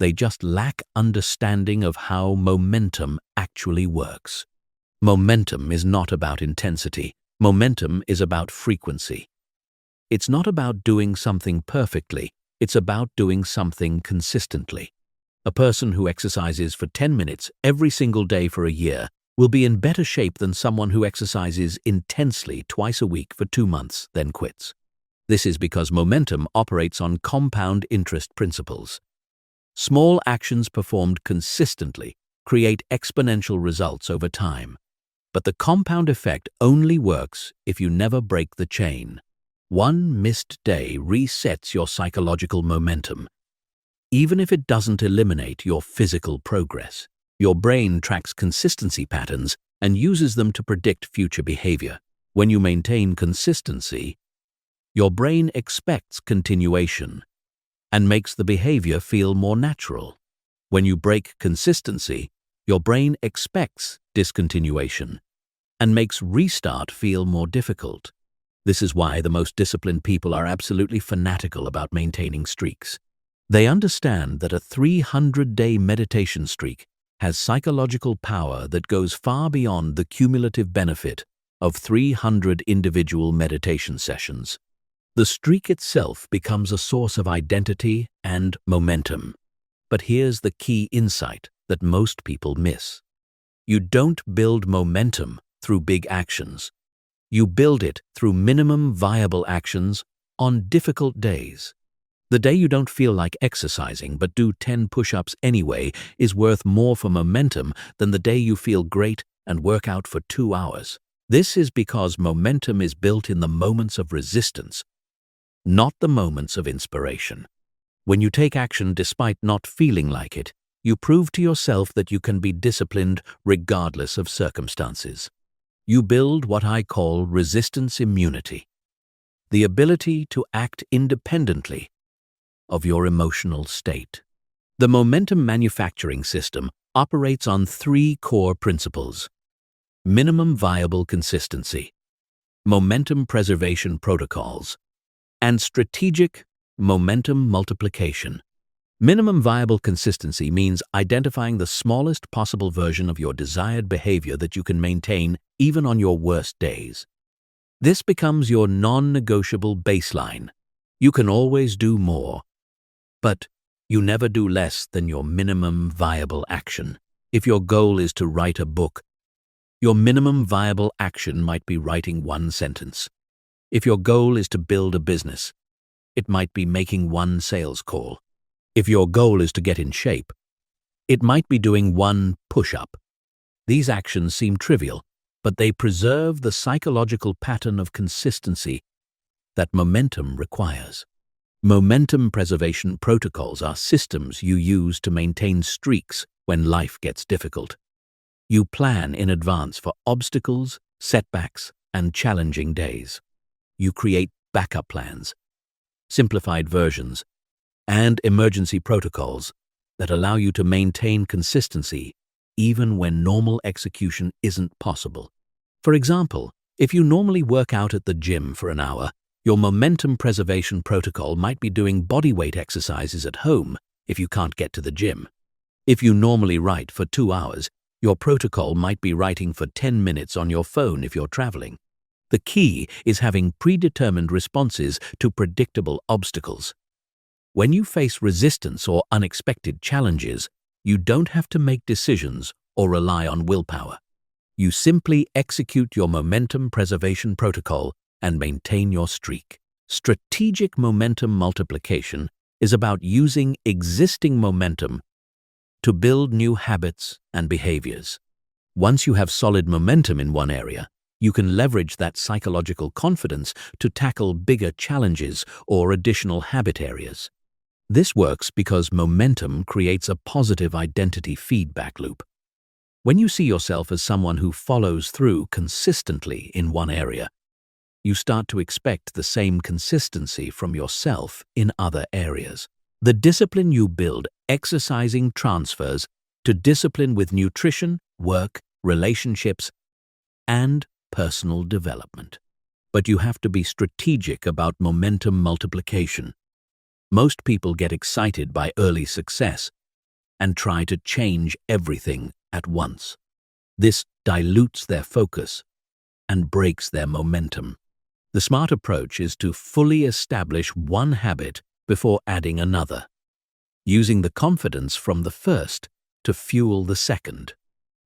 they just lack understanding of how momentum actually works. Momentum is not about intensity. Momentum is about frequency. It's not about doing something perfectly. It's about doing something consistently. A person who exercises for 10 minutes every single day for a year will be in better shape than someone who exercises intensely twice a week for 2 months, then quits. This is because momentum operates on compound interest principles. Small actions performed consistently create exponential results over time. But the compound effect only works if you never break the chain. One missed day resets your psychological momentum. Even if it doesn't eliminate your physical progress, your brain tracks consistency patterns and uses them to predict future behavior. When you maintain consistency, your brain expects continuation and makes the behavior feel more natural. When you break consistency, your brain expects discontinuation and makes restart feel more difficult. This is why the most disciplined people are absolutely fanatical about maintaining streaks. They understand that a 300-day meditation streak has psychological power that goes far beyond the cumulative benefit of 300 individual meditation sessions. The streak itself becomes a source of identity and momentum. But here's the key insight that most people miss. You don't build momentum through big actions. You build it through minimum viable actions on difficult days. The day you don't feel like exercising but do 10 push-ups anyway is worth more for momentum than the day you feel great and work out for 2 hours. This is because momentum is built in the moments of resistance, not the moments of inspiration. When you take action despite not feeling like it, you prove to yourself that you can be disciplined regardless of circumstances. You build what I call resistance immunity, the ability to act independently of your emotional state. The momentum manufacturing system operates on 3 core principles: minimum viable consistency, momentum preservation protocols, and strategic momentum multiplication. Minimum viable consistency means identifying the smallest possible version of your desired behavior that you can maintain even on your worst days. This becomes your non-negotiable baseline. You can always do more, but you never do less than your minimum viable action. If your goal is to write a book, your minimum viable action might be writing 1 sentence. If your goal is to build a business, it might be making 1 sales call. If your goal is to get in shape, it might be doing 1 push-up. These actions seem trivial, but they preserve the psychological pattern of consistency that momentum requires. Momentum preservation protocols are systems you use to maintain streaks when life gets difficult. You plan in advance for obstacles, setbacks, and challenging days. You create backup plans, simplified versions, and emergency protocols that allow you to maintain consistency even when normal execution isn't possible. For example, if you normally work out at the gym for an hour, your momentum preservation protocol might be doing bodyweight exercises at home if you can't get to the gym. If you normally write for 2 hours, your protocol might be writing for 10 minutes on your phone if you're traveling. The key is having predetermined responses to predictable obstacles. When you face resistance or unexpected challenges, you don't have to make decisions or rely on willpower. You simply execute your momentum preservation protocol and maintain your streak. Strategic momentum multiplication is about using existing momentum to build new habits and behaviors. Once you have solid momentum in one area, you can leverage that psychological confidence to tackle bigger challenges or additional habit areas. This works because momentum creates a positive identity feedback loop. When you see yourself as someone who follows through consistently in one area, you start to expect the same consistency from yourself in other areas. The discipline you build exercising transfers to discipline with nutrition, work, relationships, and personal development. But you have to be strategic about momentum multiplication. Most people get excited by early success and try to change everything at once. This dilutes their focus and breaks their momentum. The smart approach is to fully establish one habit before adding another, using the confidence from the first to fuel the second.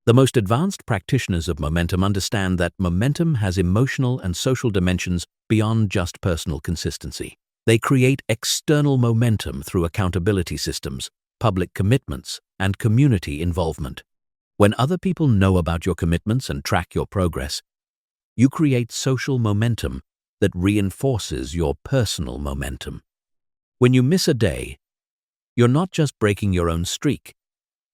The most advanced practitioners of momentum understand that momentum has emotional and social dimensions beyond just personal consistency. They create external momentum through accountability systems, public commitments, and community involvement. When other people know about your commitments and track your progress, you create social momentum that reinforces your personal momentum. When you miss a day, you're not just breaking your own streak,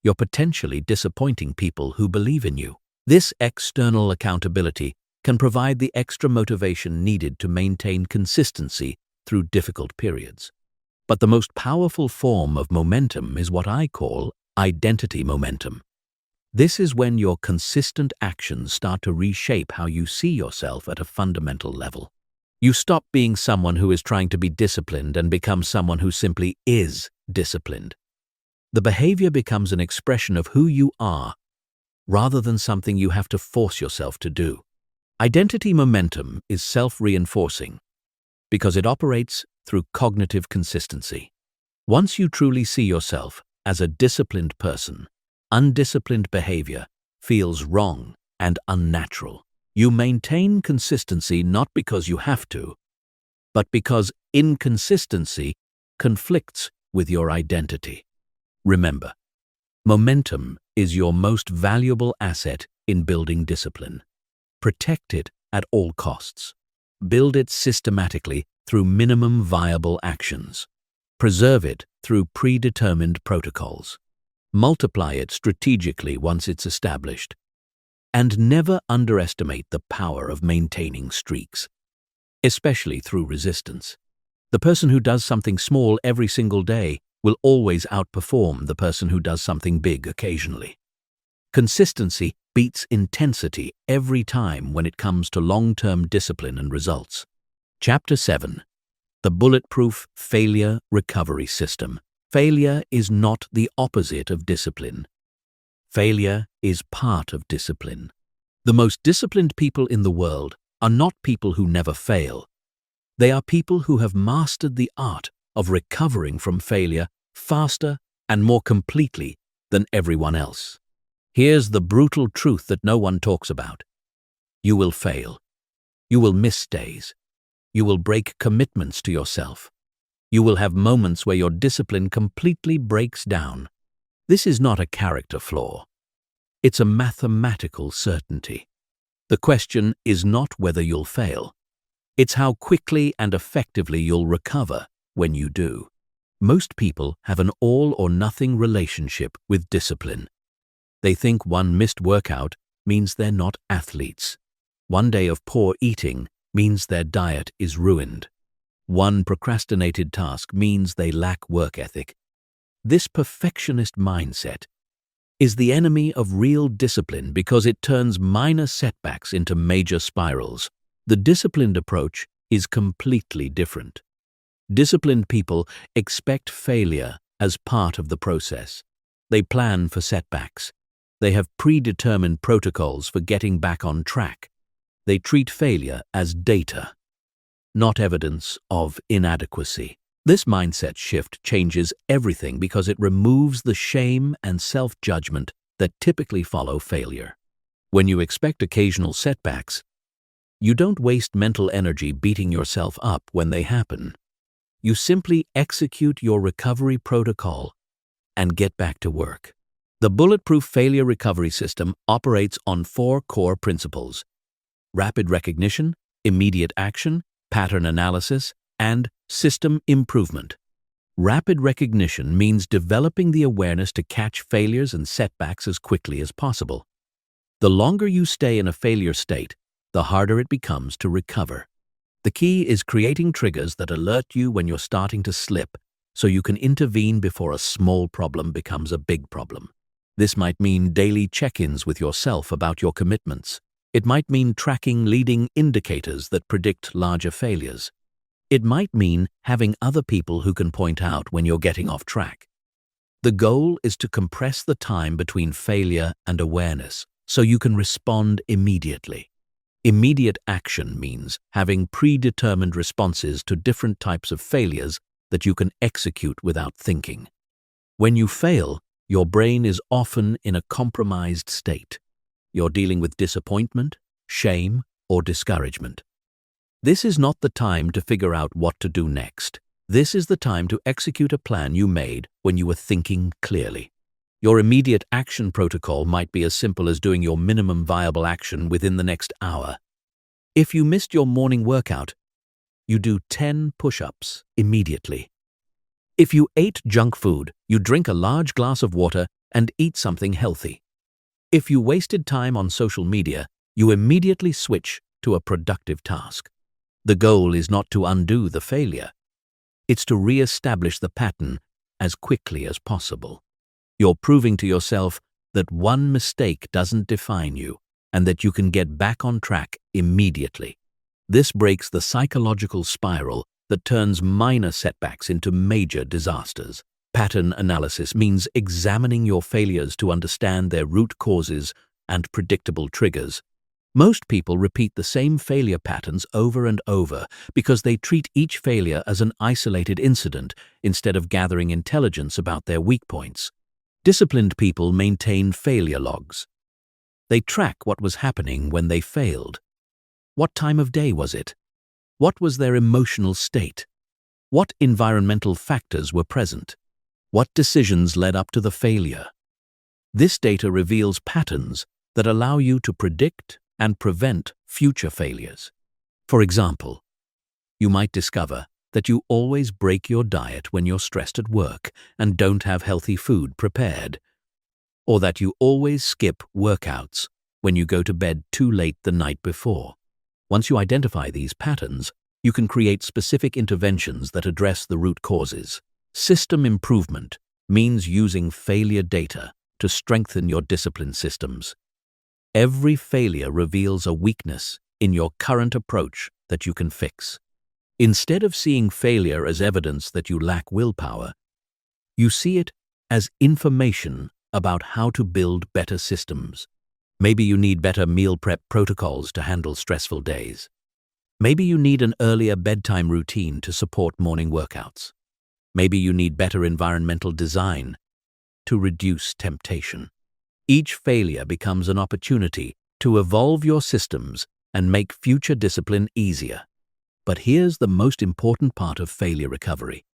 you're potentially disappointing people who believe in you. This external accountability can provide the extra motivation needed to maintain consistency through difficult periods. But the most powerful form of momentum is what I call identity momentum. This is when your consistent actions start to reshape how you see yourself at a fundamental level. You stop being someone who is trying to be disciplined and become someone who simply is disciplined. The behavior becomes an expression of who you are, rather than something you have to force yourself to do. Identity momentum is self-reinforcing because it operates through cognitive consistency. Once you truly see yourself as a disciplined person, undisciplined behavior feels wrong and unnatural. You maintain consistency not because you have to, but because inconsistency conflicts with your identity. Remember, momentum is your most valuable asset in building discipline. Protect it at all costs. Build it systematically through minimum viable actions. Preserve it through predetermined protocols. Multiply it strategically once it's established. And never underestimate the power of maintaining streaks, especially through resistance. The person who does something small every single day will always outperform the person who does something big occasionally. Consistency beats intensity every time when it comes to long-term discipline and results. Chapter 7. The Bulletproof Failure Recovery System. Failure is not the opposite of discipline. Failure is part of discipline. The most disciplined people in the world are not people who never fail. They are people who have mastered the art of recovering from failure faster and more completely than everyone else. Here's the brutal truth that no one talks about. You will fail. You will miss days. You will break commitments to yourself. You will have moments where your discipline completely breaks down. This is not a character flaw. It's a mathematical certainty. The question is not whether you'll fail. It's how quickly and effectively you'll recover when you do. Most people have an all-or-nothing relationship with discipline. They think one missed workout means they're not athletes. One day of poor eating means their diet is ruined. One procrastinated task means they lack work ethic. This perfectionist mindset is the enemy of real discipline because it turns minor setbacks into major spirals. The disciplined approach is completely different. Disciplined people expect failure as part of the process. They plan for setbacks. They have predetermined protocols for getting back on track. They treat failure as data, not evidence of inadequacy. This mindset shift changes everything because it removes the shame and self-judgment that typically follow failure. When you expect occasional setbacks, you don't waste mental energy beating yourself up when they happen. You simply execute your recovery protocol and get back to work. The Bulletproof Failure Recovery System operates on 4 core principles: rapid recognition, immediate action, pattern analysis, and system improvement. Rapid recognition means developing the awareness to catch failures and setbacks as quickly as possible. The longer you stay in a failure state, the harder it becomes to recover. The key is creating triggers that alert you when you're starting to slip, so you can intervene before a small problem becomes a big problem. This might mean daily check-ins with yourself about your commitments. It might mean tracking leading indicators that predict larger failures. It might mean having other people who can point out when you're getting off track. The goal is to compress the time between failure and awareness so you can respond immediately. Immediate action means having predetermined responses to different types of failures that you can execute without thinking. When you fail, your brain is often in a compromised state. You're dealing with disappointment, shame, or discouragement. This is not the time to figure out what to do next. This is the time to execute a plan you made when you were thinking clearly. Your immediate action protocol might be as simple as doing your minimum viable action within the next hour. If you missed your morning workout, you do 10 push-ups immediately. If you ate junk food, you drink a large glass of water and eat something healthy. If you wasted time on social media, you immediately switch to a productive task. The goal is not to undo the failure. It's to re-establish the pattern as quickly as possible. You're proving to yourself that one mistake doesn't define you and that you can get back on track immediately. This breaks the psychological spiral that turns minor setbacks into major disasters. Pattern analysis means examining your failures to understand their root causes and predictable triggers. Most people repeat the same failure patterns over and over because they treat each failure as an isolated incident instead of gathering intelligence about their weak points. Disciplined people maintain failure logs. They track what was happening when they failed. What time of day was it? What was their emotional state? What environmental factors were present? What decisions led up to the failure? This data reveals patterns that allow you to predict and prevent future failures. For example, you might discover that you always break your diet when you're stressed at work and don't have healthy food prepared, or that you always skip workouts when you go to bed too late the night before. Once you identify these patterns, you can create specific interventions that address the root causes. System improvement means using failure data to strengthen your discipline systems. Every failure reveals a weakness in your current approach that you can fix. Instead of seeing failure as evidence that you lack willpower, you see it as information about how to build better systems. Maybe you need better meal prep protocols to handle stressful days. Maybe you need an earlier bedtime routine to support morning workouts. Maybe you need better environmental design to reduce temptation. Each failure becomes an opportunity to evolve your systems and make future discipline easier. But here's the most important part of failure recovery.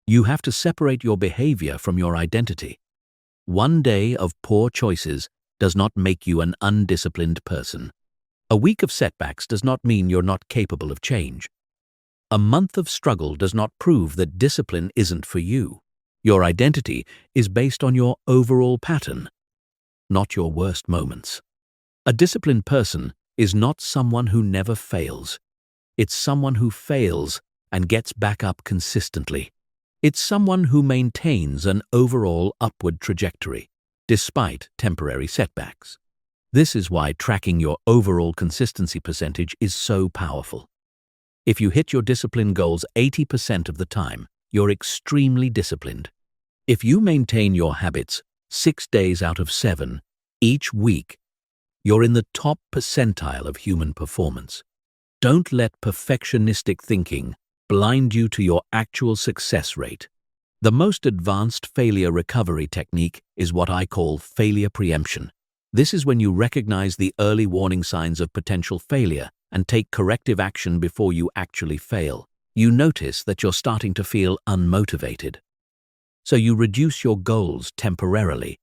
You have to separate your behavior from your identity. One day of poor choices does not make you an undisciplined person. A week of setbacks does not mean you're not capable of change. A month of struggle does not prove that discipline isn't for you. Your identity is based on your overall pattern, not your worst moments. A disciplined person is not someone who never fails. It's someone who fails and gets back up consistently. It's someone who maintains an overall upward trajectory, despite temporary setbacks. This is why tracking your overall consistency percentage is so powerful. If you hit your discipline goals 80% of the time, you're extremely disciplined. If you maintain your habits 6 days out of 7 each week, you're in the top percentile of human performance. Don't let perfectionistic thinking blind you to your actual success rate. The most advanced failure recovery technique is what I call failure preemption. This is when you recognize the early warning signs of potential failure and take corrective action before you actually fail. You notice that you're starting to feel unmotivated. So you reduce your goals temporarily,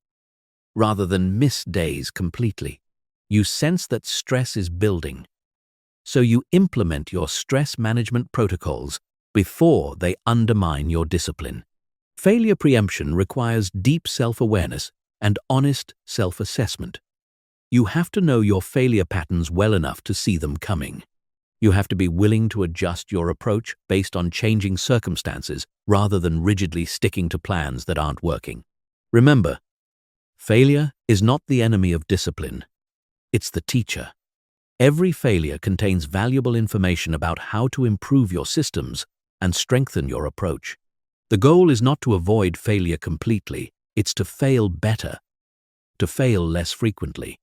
rather than miss days completely. You sense that stress is building. So you implement your stress management protocols before they undermine your discipline. Failure preemption requires deep self-awareness and honest self-assessment. You have to know your failure patterns well enough to see them coming. You have to be willing to adjust your approach based on changing circumstances rather than rigidly sticking to plans that aren't working. Remember, failure is not the enemy of discipline. It's the teacher. Every failure contains valuable information about how to improve your systems and strengthen your approach. The goal is not to avoid failure completely, it's to fail better, to fail less frequently,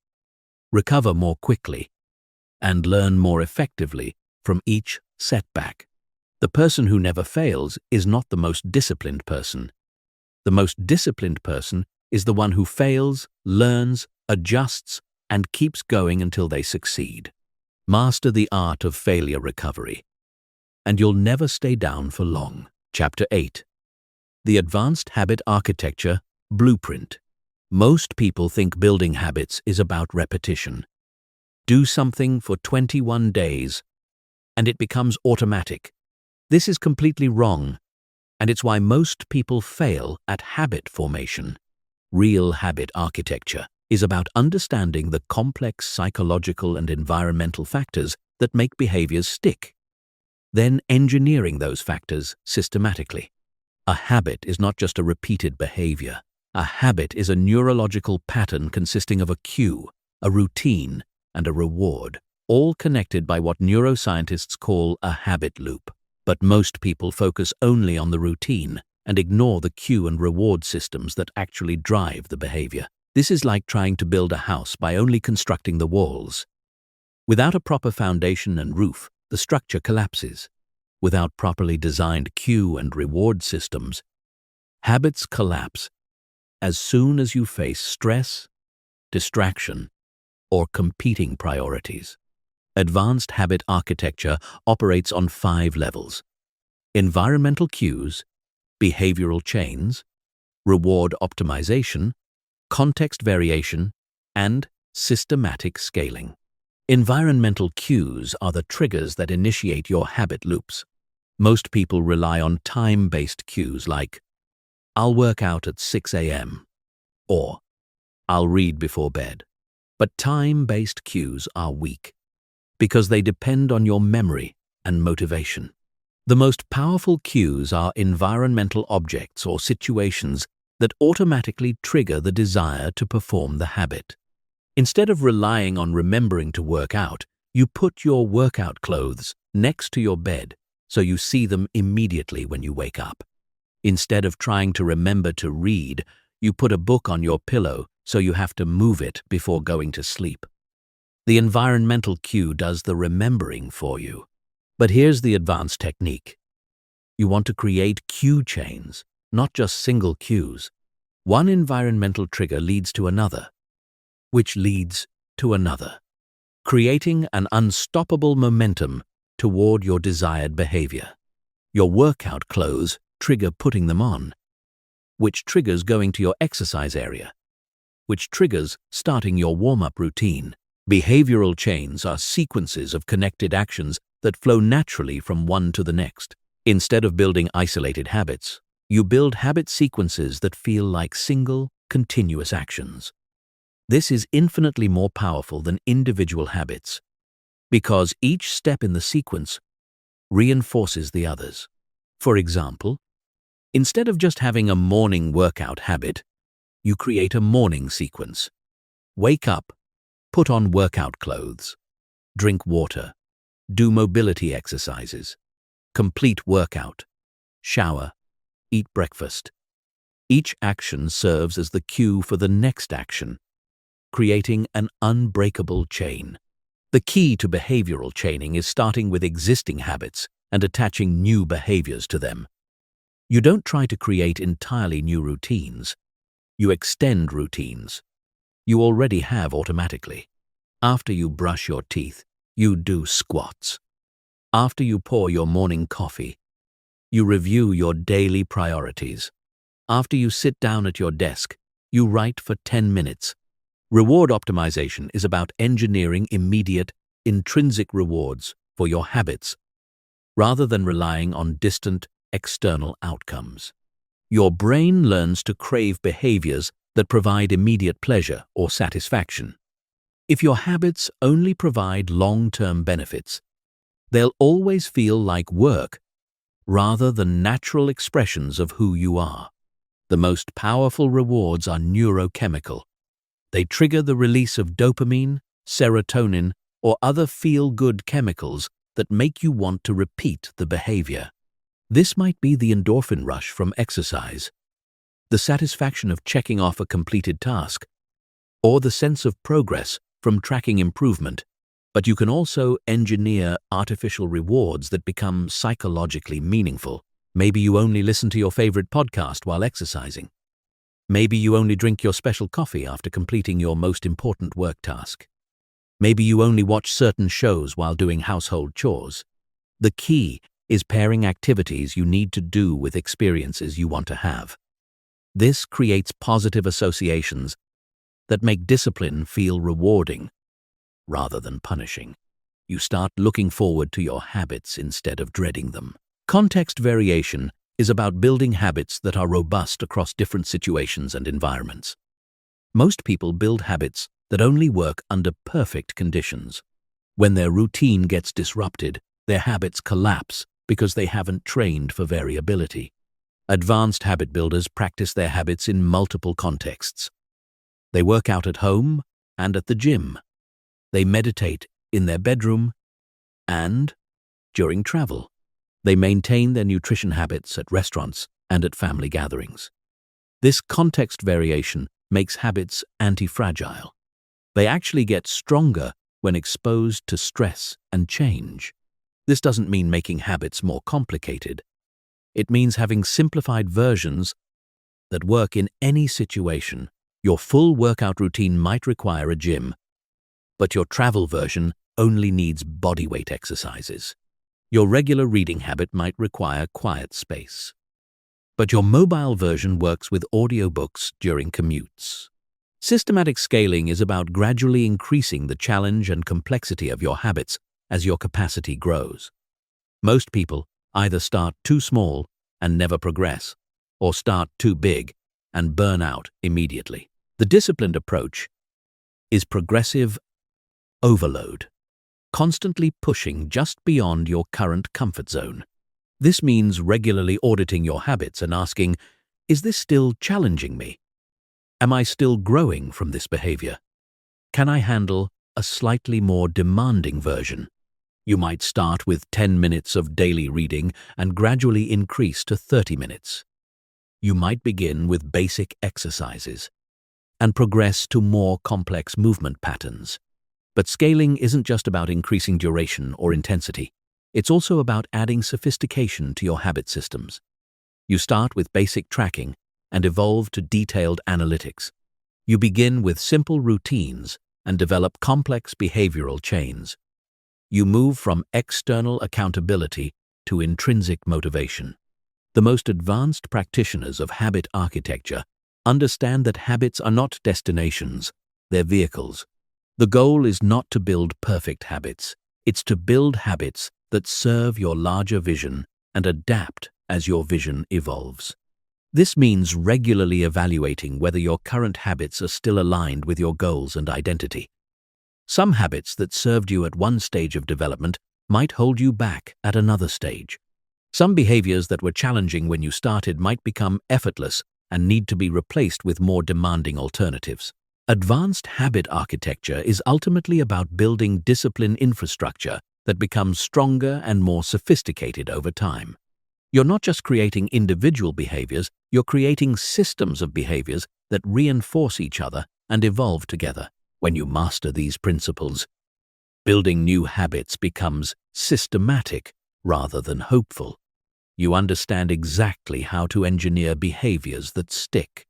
recover more quickly, and learn more effectively from each setback. The person who never fails is not the most disciplined person. The most disciplined person is the one who fails, learns, adjusts, and keeps going until they succeed. Master the art of failure recovery, and you'll never stay down for long. Chapter 8. The Advanced Habit Architecture Blueprint. Most people think building habits is about repetition. Do something for 21 days, and it becomes automatic. This is completely wrong, and it's why most people fail at habit formation. Real habit architecture is about understanding the complex psychological and environmental factors that make behaviors stick, then engineering those factors systematically. A habit is not just a repeated behavior. A habit is a neurological pattern consisting of a cue, a routine, and a reward, all connected by what neuroscientists call a habit loop. But most people focus only on the routine and ignore the cue and reward systems that actually drive the behavior. This is like trying to build a house by only constructing the walls. Without a proper foundation and roof, the structure collapses. Without properly designed cue and reward systems, habits collapse as soon as you face stress, distraction, or competing priorities. Advanced habit architecture operates on 5 levels: environmental cues, behavioral chains, reward optimization, context variation, and systematic scaling. Environmental cues are the triggers that initiate your habit loops. Most people rely on time-based cues like, "I'll work out at 6 a.m." or "I'll read before bed." But time-based cues are weak because they depend on your memory and motivation. The most powerful cues are environmental objects or situations that automatically trigger the desire to perform the habit. Instead of relying on remembering to work out, you put your workout clothes next to your bed so you see them immediately when you wake up. Instead of trying to remember to read, you put a book on your pillow so you have to move it before going to sleep. The environmental cue does the remembering for you. But here's the advanced technique. You want to create cue chains, not just single cues. One environmental trigger leads to another, which leads to another, creating an unstoppable momentum toward your desired behavior. Your workout clothes trigger putting them on, which triggers going to your exercise area, which triggers starting your warm-up routine, Behavioral chains are sequences of connected actions that flow naturally from one to the next. Instead of building isolated habits, you build habit sequences that feel like single, continuous actions. This is infinitely more powerful than individual habits, because each step in the sequence reinforces the others. For example, instead of just having a morning workout habit, you create a morning sequence. Wake up, put on workout clothes, drink water, do mobility exercises, complete workout, shower, eat breakfast. Each action serves as the cue for the next action, creating an unbreakable chain. The key to behavioral chaining is starting with existing habits and attaching new behaviors to them. You don't try to create entirely new routines. You extend routines you already have automatically. After you brush your teeth, you do squats. After you pour your morning coffee, you review your daily priorities. After you sit down at your desk, you write for 10 minutes. Reward optimization is about engineering immediate, intrinsic rewards for your habits, rather than relying on distant, external outcomes. Your brain learns to crave behaviors that provide immediate pleasure or satisfaction. If your habits only provide long-term benefits, they'll always feel like work rather than natural expressions of who you are. The most powerful rewards are neurochemical. They trigger the release of dopamine, serotonin, or other feel-good chemicals that make you want to repeat the behavior. This might be the endorphin rush from exercise, the satisfaction of checking off a completed task, or the sense of progress from tracking improvement. But you can also engineer artificial rewards that become psychologically meaningful. Maybe you only listen to your favorite podcast while exercising. Maybe you only drink your special coffee after completing your most important work task. Maybe you only watch certain shows while doing household chores. The key is pairing activities you need to do with experiences you want to have. This creates positive associations that make discipline feel rewarding rather than punishing. You start looking forward to your habits instead of dreading them. Context variation is about building habits that are robust across different situations and environments. Most people build habits that only work under perfect conditions. When their routine gets disrupted, their habits collapse because they haven't trained for variability. Advanced habit builders practice their habits in multiple contexts. They work out at home and at the gym. They meditate in their bedroom and during travel. They maintain their nutrition habits at restaurants and at family gatherings. This context variation makes habits anti-fragile. They actually get stronger when exposed to stress and change. This doesn't mean making habits more complicated. It means having simplified versions that work in any situation. Your full workout routine might require a gym, but your travel version only needs bodyweight exercises. Your regular reading habit might require quiet space, but your mobile version works with audiobooks during commutes. Systematic scaling is about gradually increasing the challenge and complexity of your habits as your capacity grows. Most people either start too small and never progress, or start too big and burn out immediately. The disciplined approach is progressive overload, constantly pushing just beyond your current comfort zone. This means regularly auditing your habits and asking, is this still challenging me? Am I still growing from this behavior? Can I handle a slightly more demanding version? You might start with 10 minutes of daily reading and gradually increase to 30 minutes. You might begin with basic exercises and progress to more complex movement patterns. But scaling isn't just about increasing duration or intensity. It's also about adding sophistication to your habit systems. You start with basic tracking and evolve to detailed analytics. You begin with simple routines and develop complex behavioral chains. You move from external accountability to intrinsic motivation. The most advanced practitioners of habit architecture understand that habits are not destinations, they're vehicles. The goal is not to build perfect habits. It's to build habits that serve your larger vision and adapt as your vision evolves. This means regularly evaluating whether your current habits are still aligned with your goals and identity. Some habits that served you at one stage of development might hold you back at another stage. Some behaviors that were challenging when you started might become effortless and need to be replaced with more demanding alternatives. Advanced habit architecture is ultimately about building discipline infrastructure that becomes stronger and more sophisticated over time. You're not just creating individual behaviors, you're creating systems of behaviors that reinforce each other and evolve together. When you master these principles, building new habits becomes systematic rather than hopeful. You understand exactly how to engineer behaviors that stick.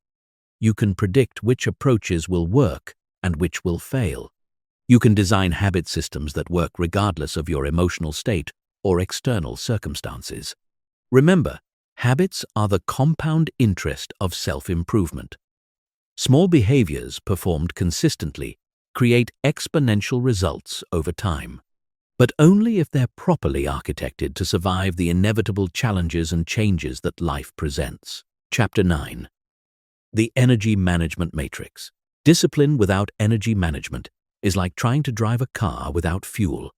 You can predict which approaches will work and which will fail. You can design habit systems that work regardless of your emotional state or external circumstances. Remember, habits are the compound interest of self-improvement. Small behaviors performed consistently create exponential results over time, but only if they're properly architected to survive the inevitable challenges and changes that life presents. Chapter 9. The Energy Management Matrix. Discipline without energy management is like trying to drive a car without fuel.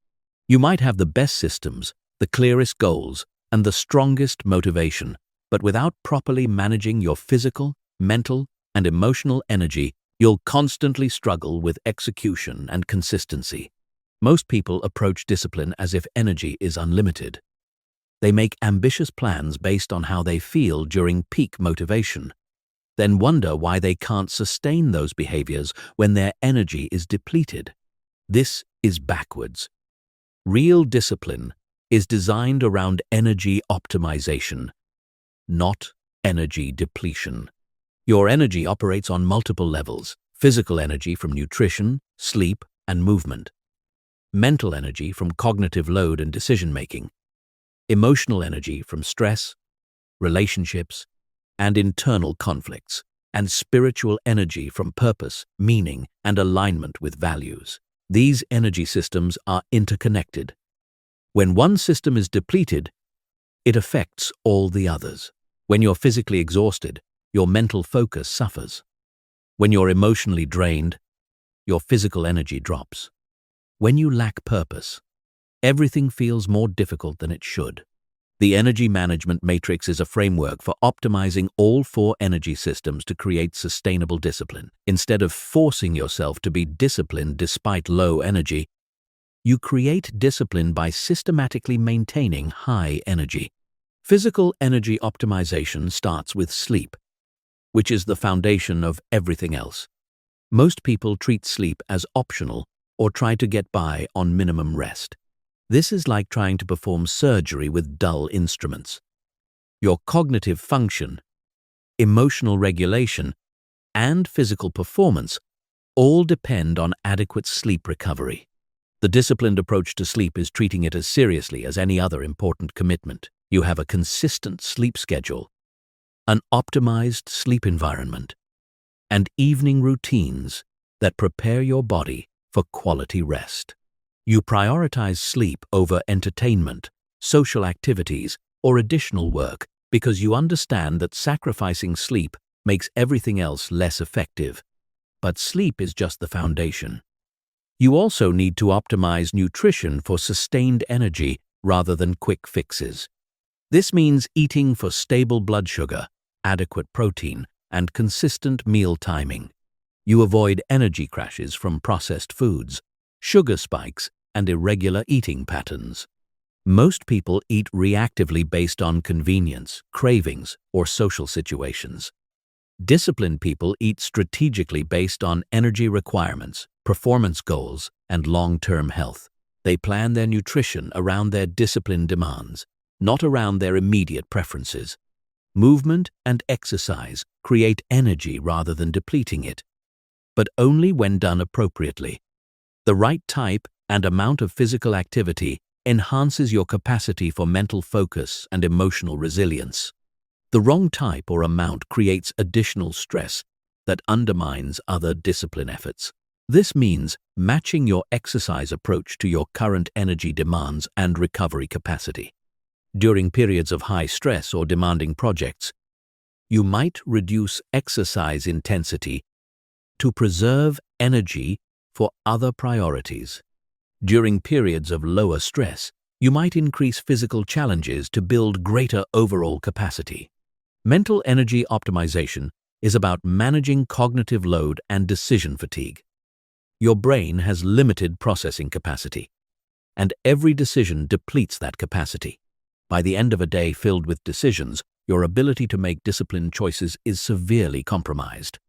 You might have the best systems, the clearest goals, and the strongest motivation, but without properly managing your physical, mental, and emotional energy, you'll constantly struggle with execution and consistency. Most people approach discipline as if energy is unlimited. They make ambitious plans based on how they feel during peak motivation, then wonder why they can't sustain those behaviors when their energy is depleted. This is backwards. Real discipline is designed around energy optimization, not energy depletion. Your energy operates on multiple levels: physical energy from nutrition, sleep, and movement; mental energy from cognitive load and decision-making; emotional energy from stress, relationships, and internal conflicts; and spiritual energy from purpose, meaning, and alignment with values. These energy systems are interconnected. When one system is depleted, it affects all the others. When you're physically exhausted, your mental focus suffers. When you're emotionally drained, your physical energy drops. When you lack purpose, everything feels more difficult than it should. The Energy Management Matrix is a framework for optimizing all four energy systems to create sustainable discipline. Instead of forcing yourself to be disciplined despite low energy, you create discipline by systematically maintaining high energy. Physical energy optimization starts with sleep, which is the foundation of everything else. Most people treat sleep as optional or try to get by on minimum rest. This is like trying to perform surgery with dull instruments. Your cognitive function, emotional regulation, and physical performance all depend on adequate sleep recovery. The disciplined approach to sleep is treating it as seriously as any other important commitment. You have a consistent sleep schedule, an optimized sleep environment, and evening routines that prepare your body for quality rest. You prioritize sleep over entertainment, social activities, or additional work because you understand that sacrificing sleep makes everything else less effective. But sleep is just the foundation. You also need to optimize nutrition for sustained energy rather than quick fixes. This means eating for stable blood sugar, adequate protein, and consistent meal timing. You avoid energy crashes from processed foods, sugar spikes, and irregular eating patterns. Most people eat reactively based on convenience, cravings, or social situations. Disciplined people eat strategically based on energy requirements, performance goals, and long-term health. They plan their nutrition around their discipline demands, not around their immediate preferences. Movement and exercise create energy rather than depleting it, but only when done appropriately. The right type and amount of physical activity enhances your capacity for mental focus and emotional resilience. The wrong type or amount creates additional stress that undermines other discipline efforts. This means matching your exercise approach to your current energy demands and recovery capacity. During periods of high stress or demanding projects, you might reduce exercise intensity to preserve energy for other priorities. During periods of lower stress, you might increase physical challenges to build greater overall capacity. Mental energy optimization is about managing cognitive load and decision fatigue. Your brain has limited processing capacity, and every decision depletes that capacity. By the end of a day filled with decisions, your ability to make disciplined choices is severely compromised.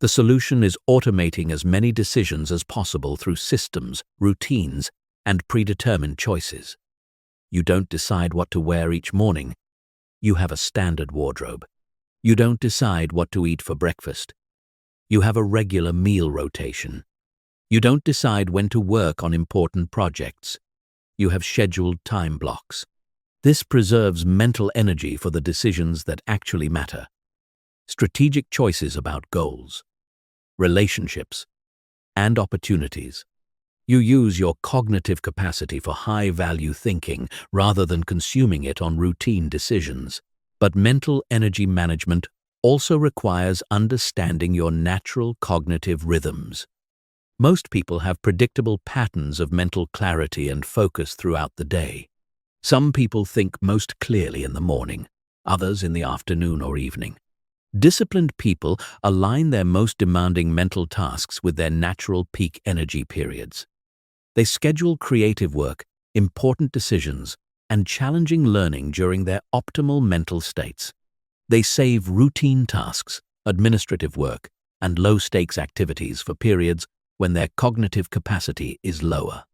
The solution is automating as many decisions as possible through systems, routines, and predetermined choices. You don't decide what to wear each morning. You have a standard wardrobe. You don't decide what to eat for breakfast. You have a regular meal rotation. You don't decide when to work on important projects. You have scheduled time blocks. This preserves mental energy for the decisions that actually matter. Strategic choices about goals, relationships, and opportunities. You use your cognitive capacity for high-value thinking rather than consuming it on routine decisions. But mental energy management also requires understanding your natural cognitive rhythms. Most people have predictable patterns of mental clarity and focus throughout the day. Some people think most clearly in the morning, others in the afternoon or evening. Disciplined people align their most demanding mental tasks with their natural peak energy periods. They schedule creative work, important decisions, and challenging learning during their optimal mental states. They save routine tasks, administrative work, and low-stakes activities for periods when their cognitive capacity is lower.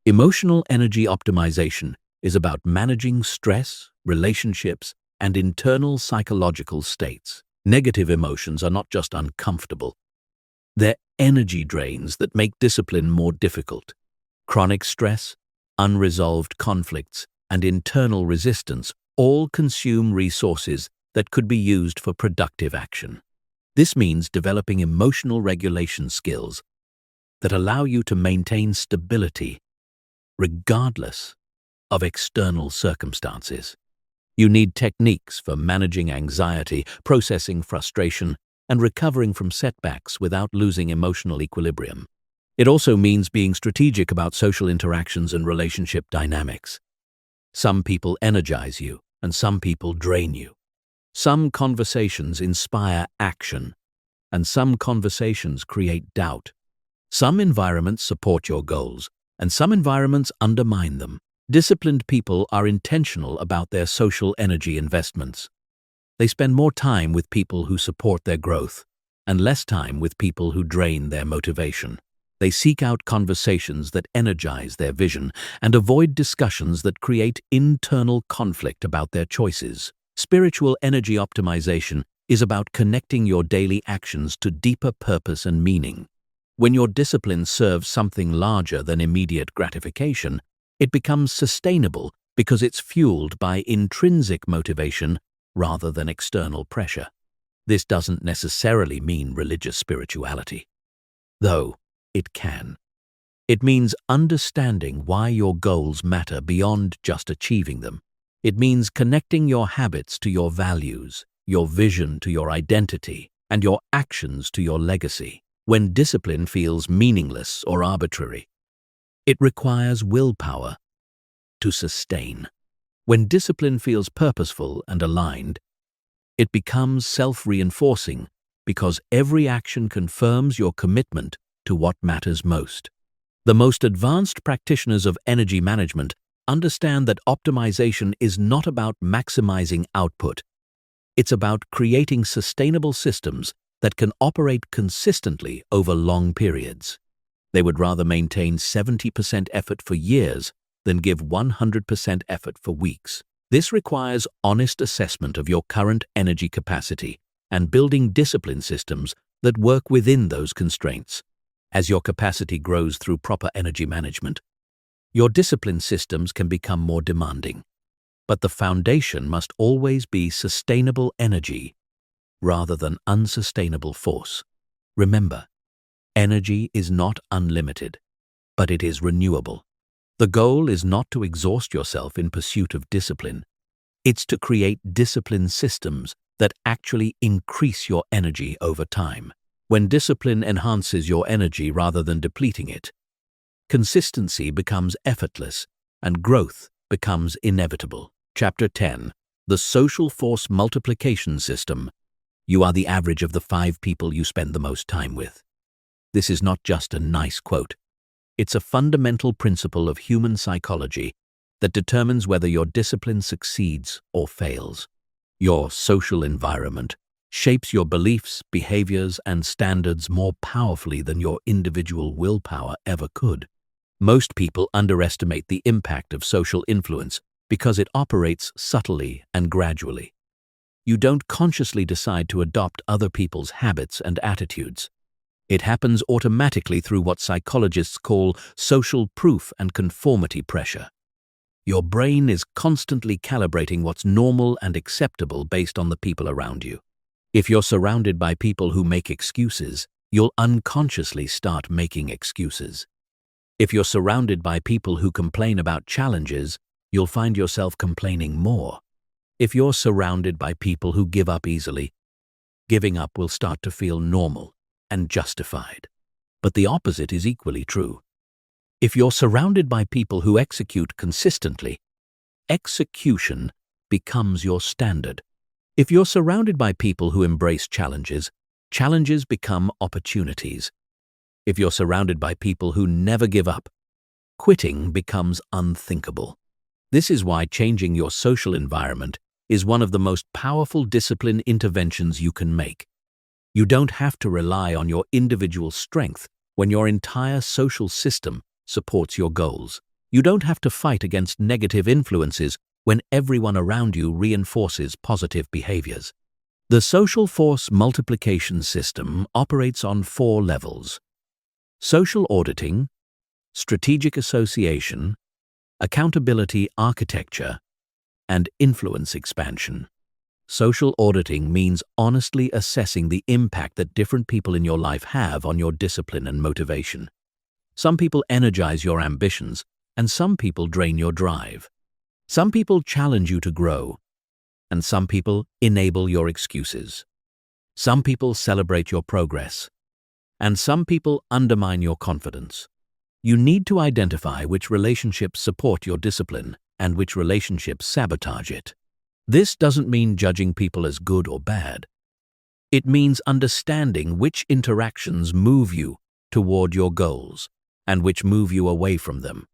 Emotional energy optimization is about managing stress, relationships, and internal psychological states. Negative emotions are not just uncomfortable. They're energy drains that make discipline more difficult. Chronic stress, unresolved conflicts, and internal resistance all consume resources that could be used for productive action. This means developing emotional regulation skills that allow you to maintain stability regardless of external circumstances. You need techniques for managing anxiety, processing frustration, and recovering from setbacks without losing emotional equilibrium. It also means being strategic about social interactions and relationship dynamics. Some people energize you, and some people drain you. Some conversations inspire action, and some conversations create doubt. Some environments support your goals, and some environments undermine them. Disciplined people are intentional about their social energy investments. They spend more time with people who support their growth, and less time with people who drain their motivation. They seek out conversations that energize their vision and avoid discussions that create internal conflict about their choices. Spiritual energy optimization is about connecting your daily actions to deeper purpose and meaning. When your discipline serves something larger than immediate gratification, it becomes sustainable because it's fueled by intrinsic motivation rather than external pressure. This doesn't necessarily mean religious spirituality, though it can. It means understanding why your goals matter beyond just achieving them. It means connecting your habits to your values, your vision to your identity, and your actions to your legacy. When discipline feels meaningless or arbitrary, it requires willpower to sustain. When discipline feels purposeful and aligned, it becomes self-reinforcing because every action confirms your commitment to what matters most. The most advanced practitioners of energy management understand that optimization is not about maximizing output. It's about creating sustainable systems that can operate consistently over long periods. They would rather maintain 70% effort for years than give 100% effort for weeks. This requires honest assessment of your current energy capacity and building discipline systems that work within those constraints. As your capacity grows through proper energy management, your discipline systems can become more demanding. But the foundation must always be sustainable energy rather than unsustainable force. Remember, Energy is not unlimited, but it is renewable. The goal is not to exhaust yourself in pursuit of discipline. It's to create discipline systems that actually increase your energy over time. When discipline enhances your energy rather than depleting it, consistency becomes effortless and growth becomes inevitable. Chapter 10. The Social Force Multiplication System. You are the average of the 5 people you spend the most time with. This is not just a nice quote. It's a fundamental principle of human psychology that determines whether your discipline succeeds or fails. Your social environment shapes your beliefs, behaviors, and standards more powerfully than your individual willpower ever could. Most people underestimate the impact of social influence because it operates subtly and gradually. You don't consciously decide to adopt other people's habits and attitudes. It happens automatically through what psychologists call social proof and conformity pressure. Your brain is constantly calibrating what's normal and acceptable based on the people around you. If you're surrounded by people who make excuses, you'll unconsciously start making excuses. If you're surrounded by people who complain about challenges, you'll find yourself complaining more. If you're surrounded by people who give up easily, giving up will start to feel normal and justified. But the opposite is equally true. If you're surrounded by people who execute consistently, execution becomes your standard. If you're surrounded by people who embrace challenges, challenges become opportunities. If you're surrounded by people who never give up, quitting becomes unthinkable. This is why changing your social environment is one of the most powerful discipline interventions you can make. You don't have to rely on your individual strength when your entire social system supports your goals. You don't have to fight against negative influences when everyone around you reinforces positive behaviors. The social force multiplication system operates on 4 levels: social auditing, strategic association, accountability architecture, and influence expansion. Social auditing means honestly assessing the impact that different people in your life have on your discipline and motivation. Some people energize your ambitions, and some people drain your drive. Some people challenge you to grow, and some people enable your excuses. Some people celebrate your progress, and some people undermine your confidence. You need to identify which relationships support your discipline and which relationships sabotage it. This doesn't mean judging people as good or bad. It means understanding which interactions move you toward your goals and which move you away from them.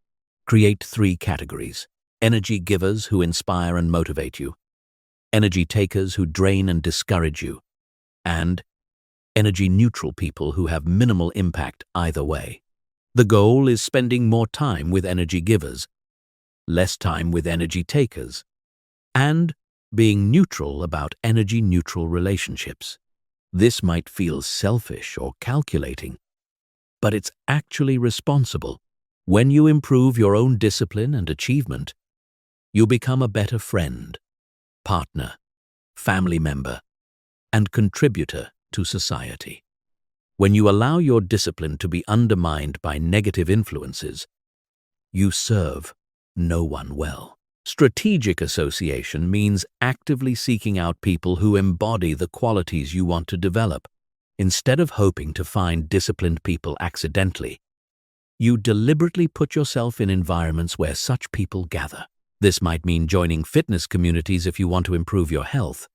Create 3 categories: energy givers who inspire and motivate you, energy takers who drain and discourage you, and energy neutral people who have minimal impact either way. The goal is spending more time with energy givers, less time with energy takers, and being neutral about energy-neutral relationships. This might feel selfish or calculating, but it's actually responsible. When you improve your own discipline and achievement, you become a better friend, partner, family member, and contributor to society. When you allow your discipline to be undermined by negative influences, you serve no one well. Strategic association means actively seeking out people who embody the qualities you want to develop. Instead of hoping to find disciplined people accidentally, you deliberately put yourself in environments where such people gather. This might mean joining fitness communities if you want to improve your health,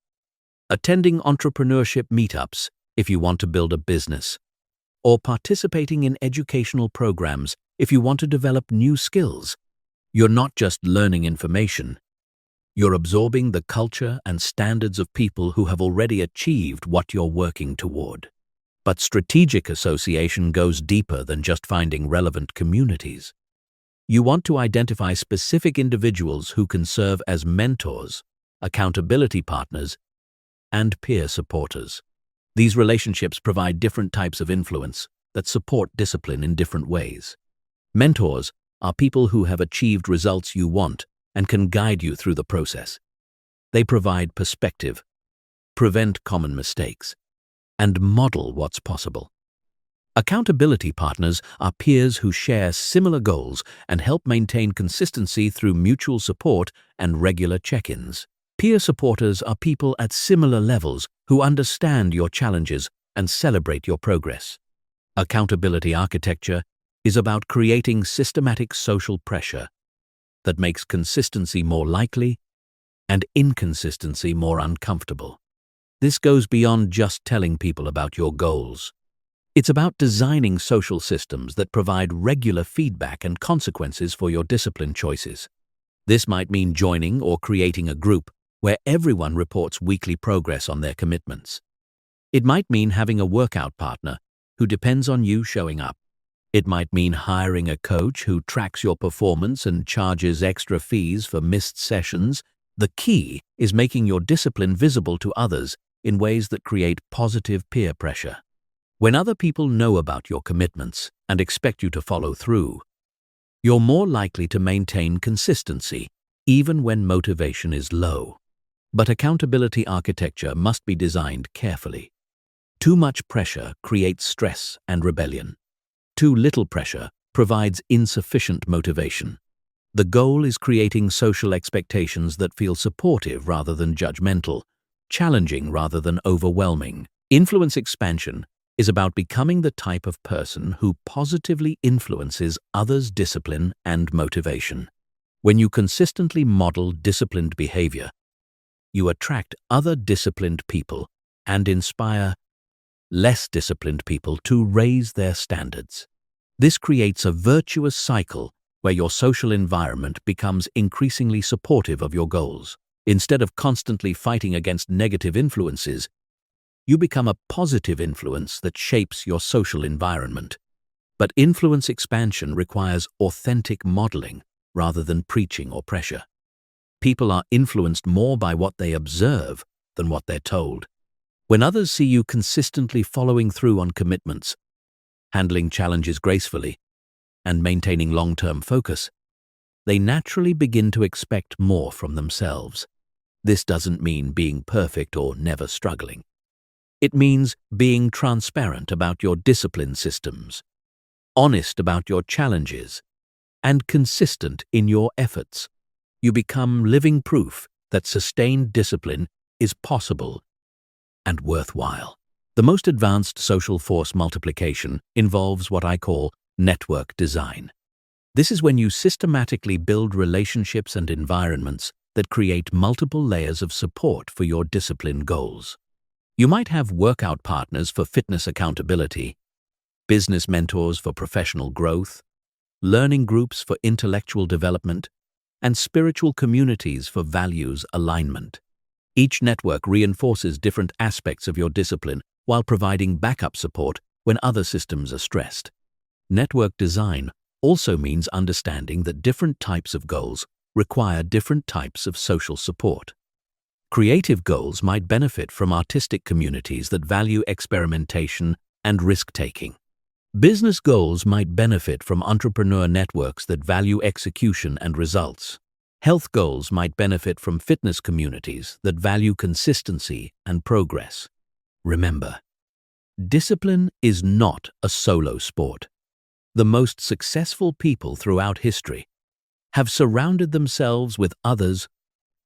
attending entrepreneurship meetups if you want to build a business, or participating in educational programs if you want to develop new skills. You're not just learning information, you're absorbing the culture and standards of people who have already achieved what you're working toward. But strategic association goes deeper than just finding relevant communities. You want to identify specific individuals who can serve as mentors, accountability partners, and peer supporters. These relationships provide different types of influence that support discipline in different ways. Mentors are people who have achieved results you want and can guide you through the process. They provide perspective, prevent common mistakes, and model what's possible. Accountability partners are peers who share similar goals and help maintain consistency through mutual support and regular check-ins. Peer supporters are people at similar levels who understand your challenges and celebrate your progress. Accountability architecture is about creating systematic social pressure that makes consistency more likely and inconsistency more uncomfortable. This goes beyond just telling people about your goals. It's about designing social systems that provide regular feedback and consequences for your discipline choices. This might mean joining or creating a group where everyone reports weekly progress on their commitments. It might mean having a workout partner who depends on you showing up. It might mean hiring a coach who tracks your performance and charges extra fees for missed sessions. The key is making your discipline visible to others in ways that create positive peer pressure. When other people know about your commitments and expect you to follow through, you're more likely to maintain consistency, even when motivation is low. But accountability architecture must be designed carefully. Too much pressure creates stress and rebellion. Too little pressure provides insufficient motivation. The goal is creating social expectations that feel supportive rather than judgmental, challenging rather than overwhelming. Influence expansion is about becoming the type of person who positively influences others' discipline and motivation. When you consistently model disciplined behavior, you attract other disciplined people and inspire less disciplined people to raise their standards. This creates a virtuous cycle where your social environment becomes increasingly supportive of your goals. Instead of constantly fighting against negative influences, you become a positive influence that shapes your social environment. But influence expansion requires authentic modeling rather than preaching or pressure. People are influenced more by what they observe than what they're told. When others see you consistently following through on commitments, handling challenges gracefully, and maintaining long-term focus, they naturally begin to expect more from themselves. This doesn't mean being perfect or never struggling. It means being transparent about your discipline systems, honest about your challenges, and consistent in your efforts. You become living proof that sustained discipline is possible and worthwhile. The most advanced social force multiplication involves what I call network design. This is when you systematically build relationships and environments that create multiple layers of support for your discipline goals. You might have workout partners for fitness accountability, business mentors for professional growth, learning groups for intellectual development, and spiritual communities for values alignment. Each network reinforces different aspects of your discipline while providing backup support when other systems are stressed. Network design also means understanding that different types of goals require different types of social support. Creative goals might benefit from artistic communities that value experimentation and risk-taking. Business goals might benefit from entrepreneur networks that value execution and results. Health goals might benefit from fitness communities that value consistency and progress. Remember, discipline is not a solo sport. The most successful people throughout history have surrounded themselves with others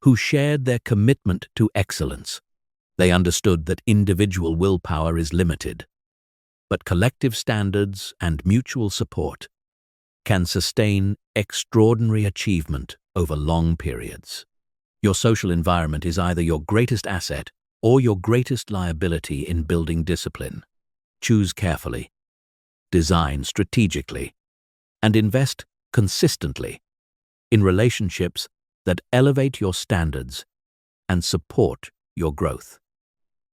who shared their commitment to excellence. They understood that individual willpower is limited, but collective standards and mutual support can sustain extraordinary achievement over long periods. Your social environment is either your greatest asset or your greatest liability in building discipline. Choose carefully, design strategically, and invest consistently in relationships that elevate your standards and support your growth.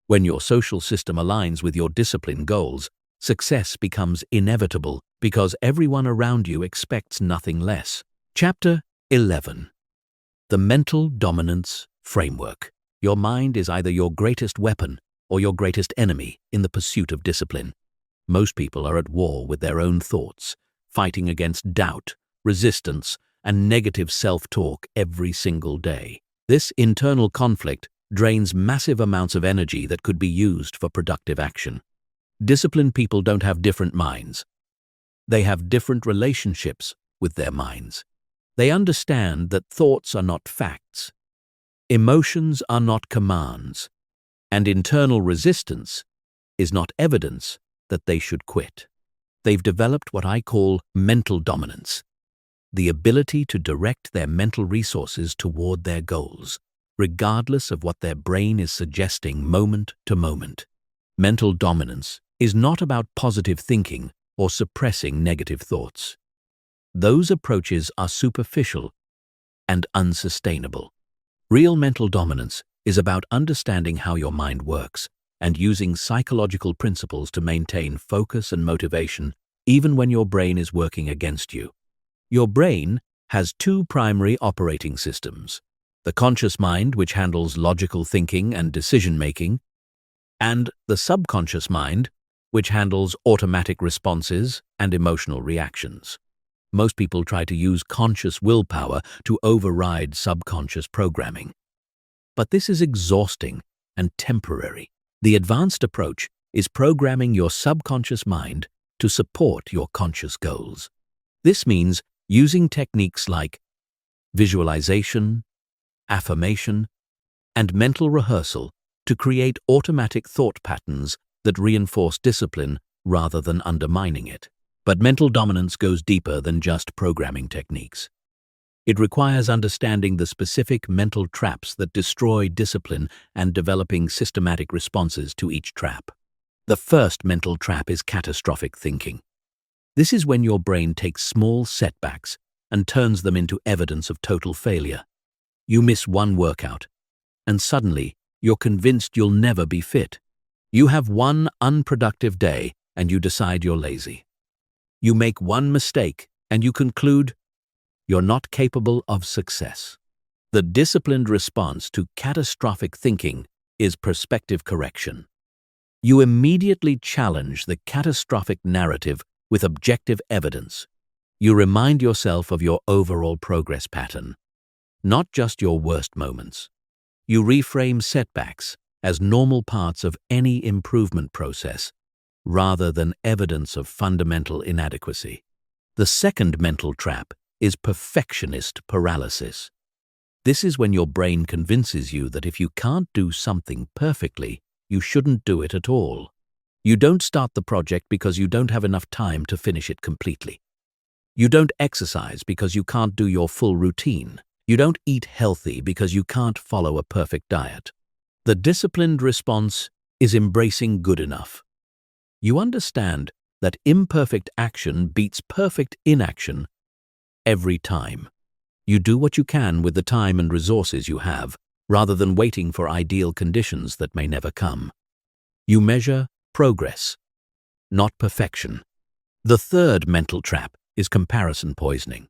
When your social system aligns with your discipline goals, success becomes inevitable because everyone around you expects nothing less. Chapter 11. The Mental Dominance Framework. Your mind is either your greatest weapon or your greatest enemy in the pursuit of discipline. Most people are at war with their own thoughts, fighting against doubt, resistance, and negative self-talk every single day. This internal conflict drains massive amounts of energy that could be used for productive action. Disciplined people don't have different minds. They have different relationships with their minds. They understand that thoughts are not facts, emotions are not commands, and internal resistance is not evidence that they should quit. They've developed what I call mental dominance, the ability to direct their mental resources toward their goals, regardless of what their brain is suggesting moment to moment. Mental dominance is not about positive thinking or suppressing negative thoughts. Those approaches are superficial and unsustainable. Real mental dominance is about understanding how your mind works and using psychological principles to maintain focus and motivation even when your brain is working against you. Your brain has two primary operating systems: the conscious mind, which handles logical thinking and decision-making, and the subconscious mind, which handles automatic responses and emotional reactions. Most people try to use conscious willpower to override subconscious programming. But this is exhausting and temporary. The advanced approach is programming your subconscious mind to support your conscious goals. This means using techniques like visualization, affirmation, and mental rehearsal to create automatic thought patterns that reinforce discipline rather than undermining it. But mental dominance goes deeper than just programming techniques. It requires understanding the specific mental traps that destroy discipline and developing systematic responses to each trap. The first mental trap is catastrophic thinking. This is when your brain takes small setbacks and turns them into evidence of total failure. You miss one workout, and suddenly you're convinced you'll never be fit. You have one unproductive day, and you decide you're lazy. You make one mistake, and you conclude you're not capable of success. The disciplined response to catastrophic thinking is perspective correction. You immediately challenge the catastrophic narrative with objective evidence. You remind yourself of your overall progress pattern, not just your worst moments. You reframe setbacks as normal parts of any improvement process, rather than evidence of fundamental inadequacy. The second mental trap is perfectionist paralysis. This is when your brain convinces you that if you can't do something perfectly, you shouldn't do it at all. You don't start the project because you don't have enough time to finish it completely. You don't exercise because you can't do your full routine. You don't eat healthy because you can't follow a perfect diet. The disciplined response is embracing good enough. You understand that imperfect action beats perfect inaction every time. You do what you can with the time and resources you have, rather than waiting for ideal conditions that may never come. You measure progress, not perfection. The third mental trap is comparison poisoning.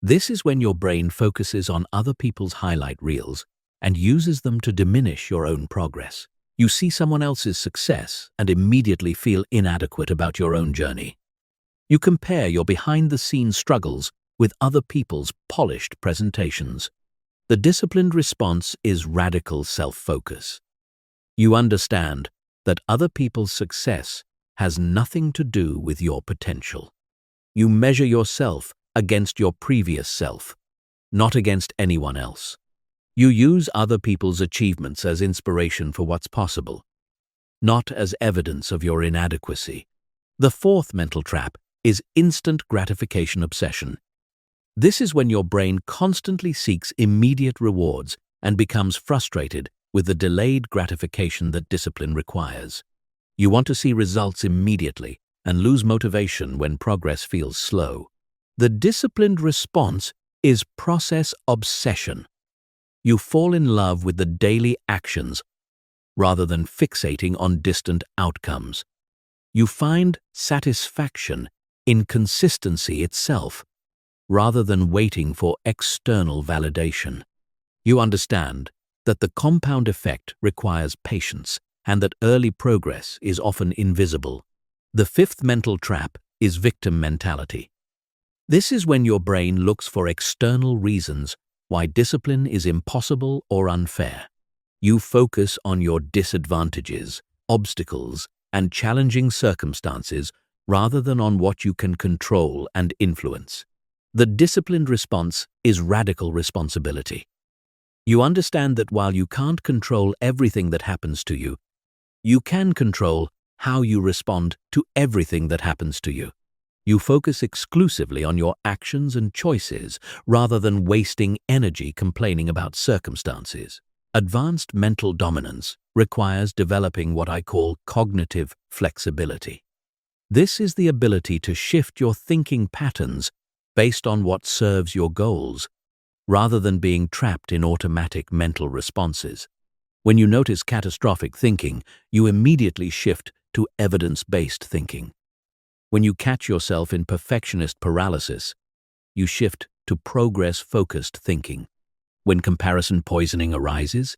This is when your brain focuses on other people's highlight reels and uses them to diminish your own progress. You see someone else's success and immediately feel inadequate about your own journey. You compare your behind-the-scenes struggles with other people's polished presentations. The disciplined response is radical self-focus. You understand that other people's success has nothing to do with your potential. You measure yourself against your previous self, not against anyone else. You use other people's achievements as inspiration for what's possible, not as evidence of your inadequacy. The fourth mental trap is instant gratification obsession. This is when your brain constantly seeks immediate rewards and becomes frustrated with the delayed gratification that discipline requires. You want to see results immediately and lose motivation when progress feels slow. The disciplined response is process obsession. You fall in love with the daily actions rather than fixating on distant outcomes. You find satisfaction in consistency itself, rather than waiting for external validation. You understand that the compound effect requires patience and that early progress is often invisible. The fifth mental trap is victim mentality. This is when your brain looks for external reasons why discipline is impossible or unfair. You focus on your disadvantages, obstacles, and challenging circumstances rather than on what you can control and influence. The disciplined response is radical responsibility. You understand that while you can't control everything that happens to you, you can control how you respond to everything that happens to you. You focus exclusively on your actions and choices rather than wasting energy complaining about circumstances. Advanced mental dominance requires developing what I call cognitive flexibility. This is the ability to shift your thinking patterns based on what serves your goals, rather than being trapped in automatic mental responses. When you notice catastrophic thinking, you immediately shift to evidence-based thinking. When you catch yourself in perfectionist paralysis, you shift to progress-focused thinking. When comparison poisoning arises,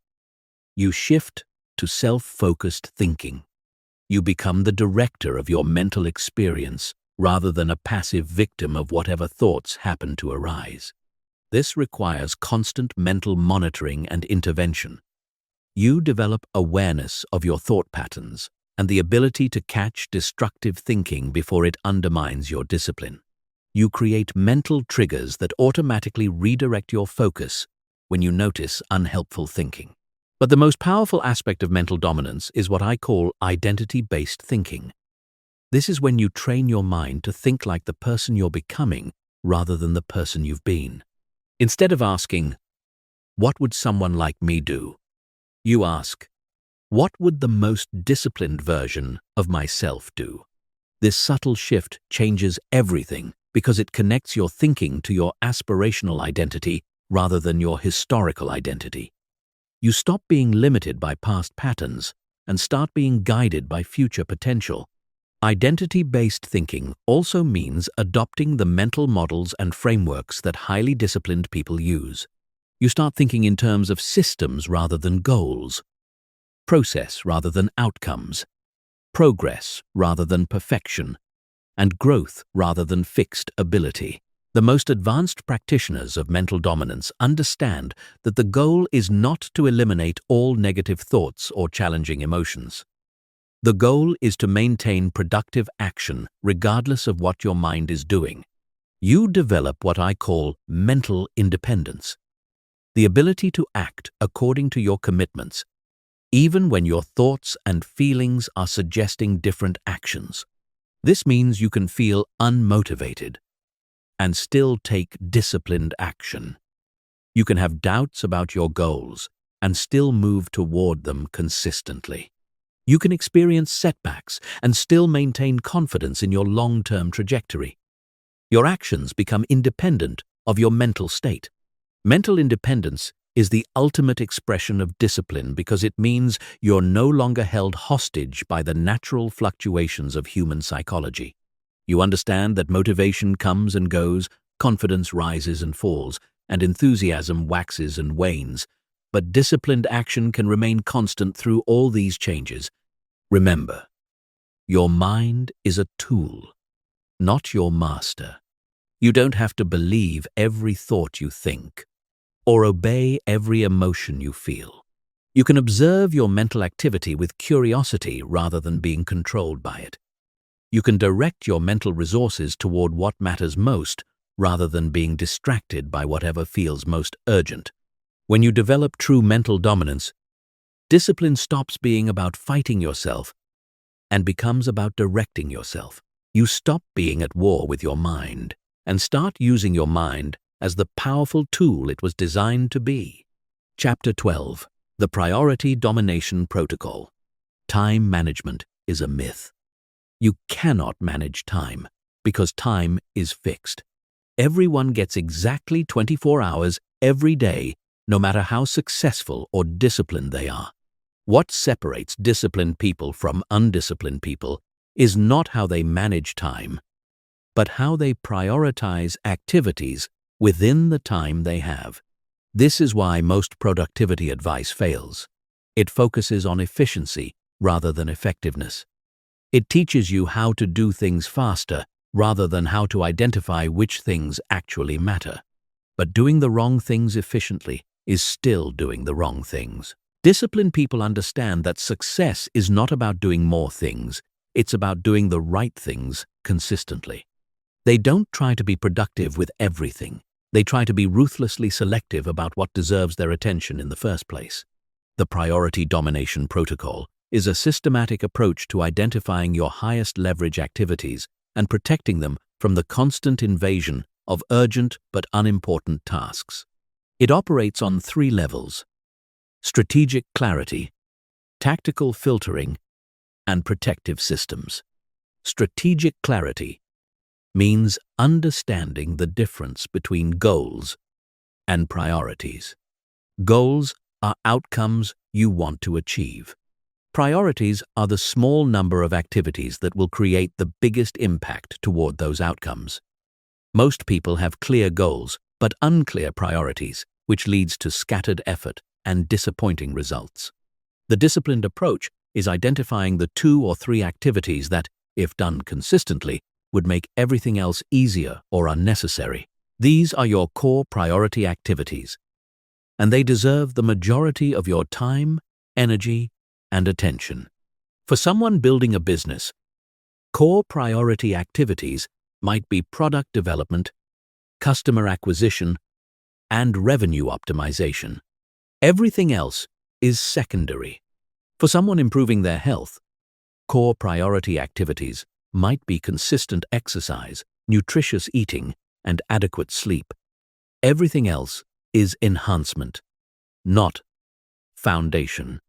you shift to self-focused thinking. You become the director of your mental experience rather than a passive victim of whatever thoughts happen to arise. This requires constant mental monitoring and intervention. You develop awareness of your thought patterns and the ability to catch destructive thinking before it undermines your discipline. You create mental triggers that automatically redirect your focus when you notice unhelpful thinking. But the most powerful aspect of mental dominance is what I call identity-based thinking. This is when you train your mind to think like the person you're becoming rather than the person you've been. Instead of asking, "What would someone like me do?" you ask, "What would the most disciplined version of myself do?" This subtle shift changes everything because it connects your thinking to your aspirational identity rather than your historical identity. You stop being limited by past patterns and start being guided by future potential. Identity-based thinking also means adopting the mental models and frameworks that highly disciplined people use. You start thinking in terms of systems rather than goals, process rather than outcomes, progress rather than perfection, and growth rather than fixed ability. The most advanced practitioners of mental dominance understand that the goal is not to eliminate all negative thoughts or challenging emotions. The goal is to maintain productive action regardless of what your mind is doing. You develop what I call mental independence, the ability to act according to your commitments, even when your thoughts and feelings are suggesting different actions. This means you can feel unmotivated and still take disciplined action. You can have doubts about your goals and still move toward them consistently. You can experience setbacks and still maintain confidence in your long-term trajectory. Your actions become independent of your mental state. Mental independence is the ultimate expression of discipline because it means you're no longer held hostage by the natural fluctuations of human psychology. You understand that motivation comes and goes, confidence rises and falls, and enthusiasm waxes and wanes, but disciplined action can remain constant through all these changes. Remember, your mind is a tool, not your master. You don't have to believe every thought you think or obey every emotion you feel. You can observe your mental activity with curiosity rather than being controlled by it. You can direct your mental resources toward what matters most rather than being distracted by whatever feels most urgent. When you develop true mental dominance, discipline stops being about fighting yourself and becomes about directing yourself. You stop being at war with your mind and start using your mind as the powerful tool it was designed to be. Chapter 12. The Priority Domination Protocol. Time management is a myth. You cannot manage time because time is fixed. Everyone gets exactly 24 hours every day, no matter how successful or disciplined they are. What separates disciplined people from undisciplined people is not how they manage time, but how they prioritize activities within the time they have. This is why most productivity advice fails. It focuses on efficiency rather than effectiveness. It teaches you how to do things faster rather than how to identify which things actually matter. But doing the wrong things efficiently is still doing the wrong things. Disciplined people understand that success is not about doing more things, It's about doing the right things consistently. They don't try to be productive with everything. They try to be ruthlessly selective about what deserves their attention in the first place. The priority domination protocol is a systematic approach to identifying your highest leverage activities and protecting them from the constant invasion of urgent but unimportant tasks. It operates on 3 levels: strategic clarity, tactical filtering, and protective systems. Strategic clarity means understanding the difference between goals and priorities. Goals are outcomes you want to achieve. Priorities are the small number of activities that will create the biggest impact toward those outcomes. Most people have clear goals but unclear priorities, which leads to scattered effort and disappointing results. The disciplined approach is identifying the 2 or 3 activities that, if done consistently, would make everything else easier or unnecessary. These are your core priority activities, and they deserve the majority of your time, energy, and attention. For someone building a business, core priority activities might be product development, customer acquisition, and revenue optimization. Everything else is secondary. For someone improving their health, core priority activities might be consistent exercise, nutritious eating, and adequate sleep. Everything else is enhancement, not foundation.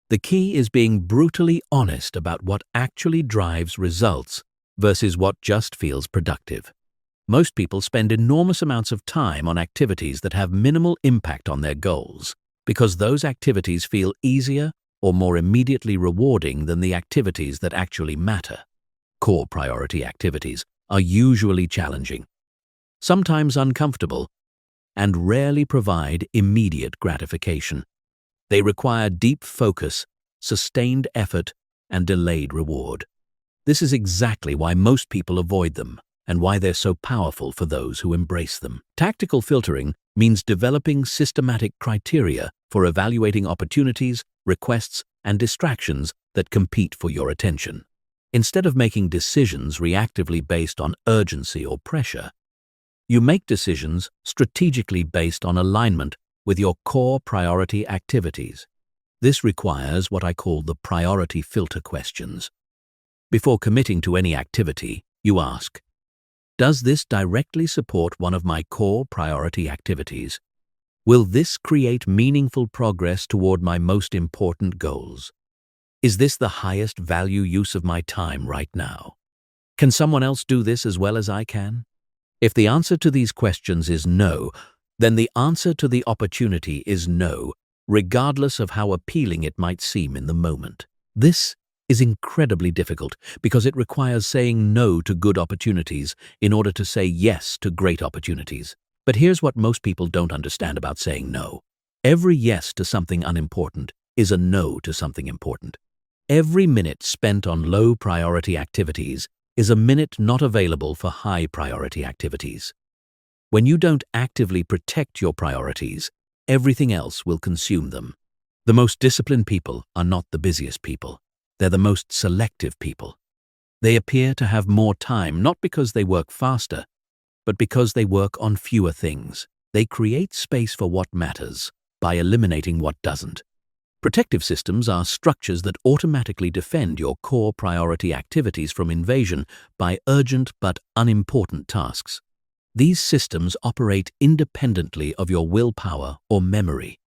The key is being brutally honest about what actually drives results versus what just feels productive. Most people spend enormous amounts of time on activities that have minimal impact on their goals because those activities feel easier or more immediately rewarding than the activities that actually matter. Core priority activities are usually challenging, sometimes uncomfortable, and rarely provide immediate gratification. They require deep focus, sustained effort, and delayed reward. This is exactly why most people avoid them and why they're so powerful for those who embrace them. Tactical filtering means developing systematic criteria for evaluating opportunities, requests, and distractions that compete for your attention. Instead of making decisions reactively based on urgency or pressure, you make decisions strategically based on alignment with your core priority activities. This requires what I call the priority filter questions. Before committing to any activity, you ask, does this directly support one of my core priority activities? Will this create meaningful progress toward my most important goals? Is this the highest value use of my time right now? Can someone else do this as well as I can? If the answer to these questions is no, then the answer to the opportunity is no, regardless of how appealing it might seem in the moment. This is incredibly difficult because it requires saying no to good opportunities in order to say yes to great opportunities. But here's what most people don't understand about saying no. Every yes to something unimportant is a no to something important. Every minute spent on low priority activities is a minute not available for high priority activities. When you don't actively protect your priorities, everything else will consume them. The most disciplined people are not the busiest people. They're the most selective people. They appear to have more time not because they work faster, but because they work on fewer things. They create space for what matters by eliminating what doesn't. Protective systems are structures that automatically defend your core priority activities from invasion by urgent but unimportant tasks. These systems operate independently of your willpower or memory,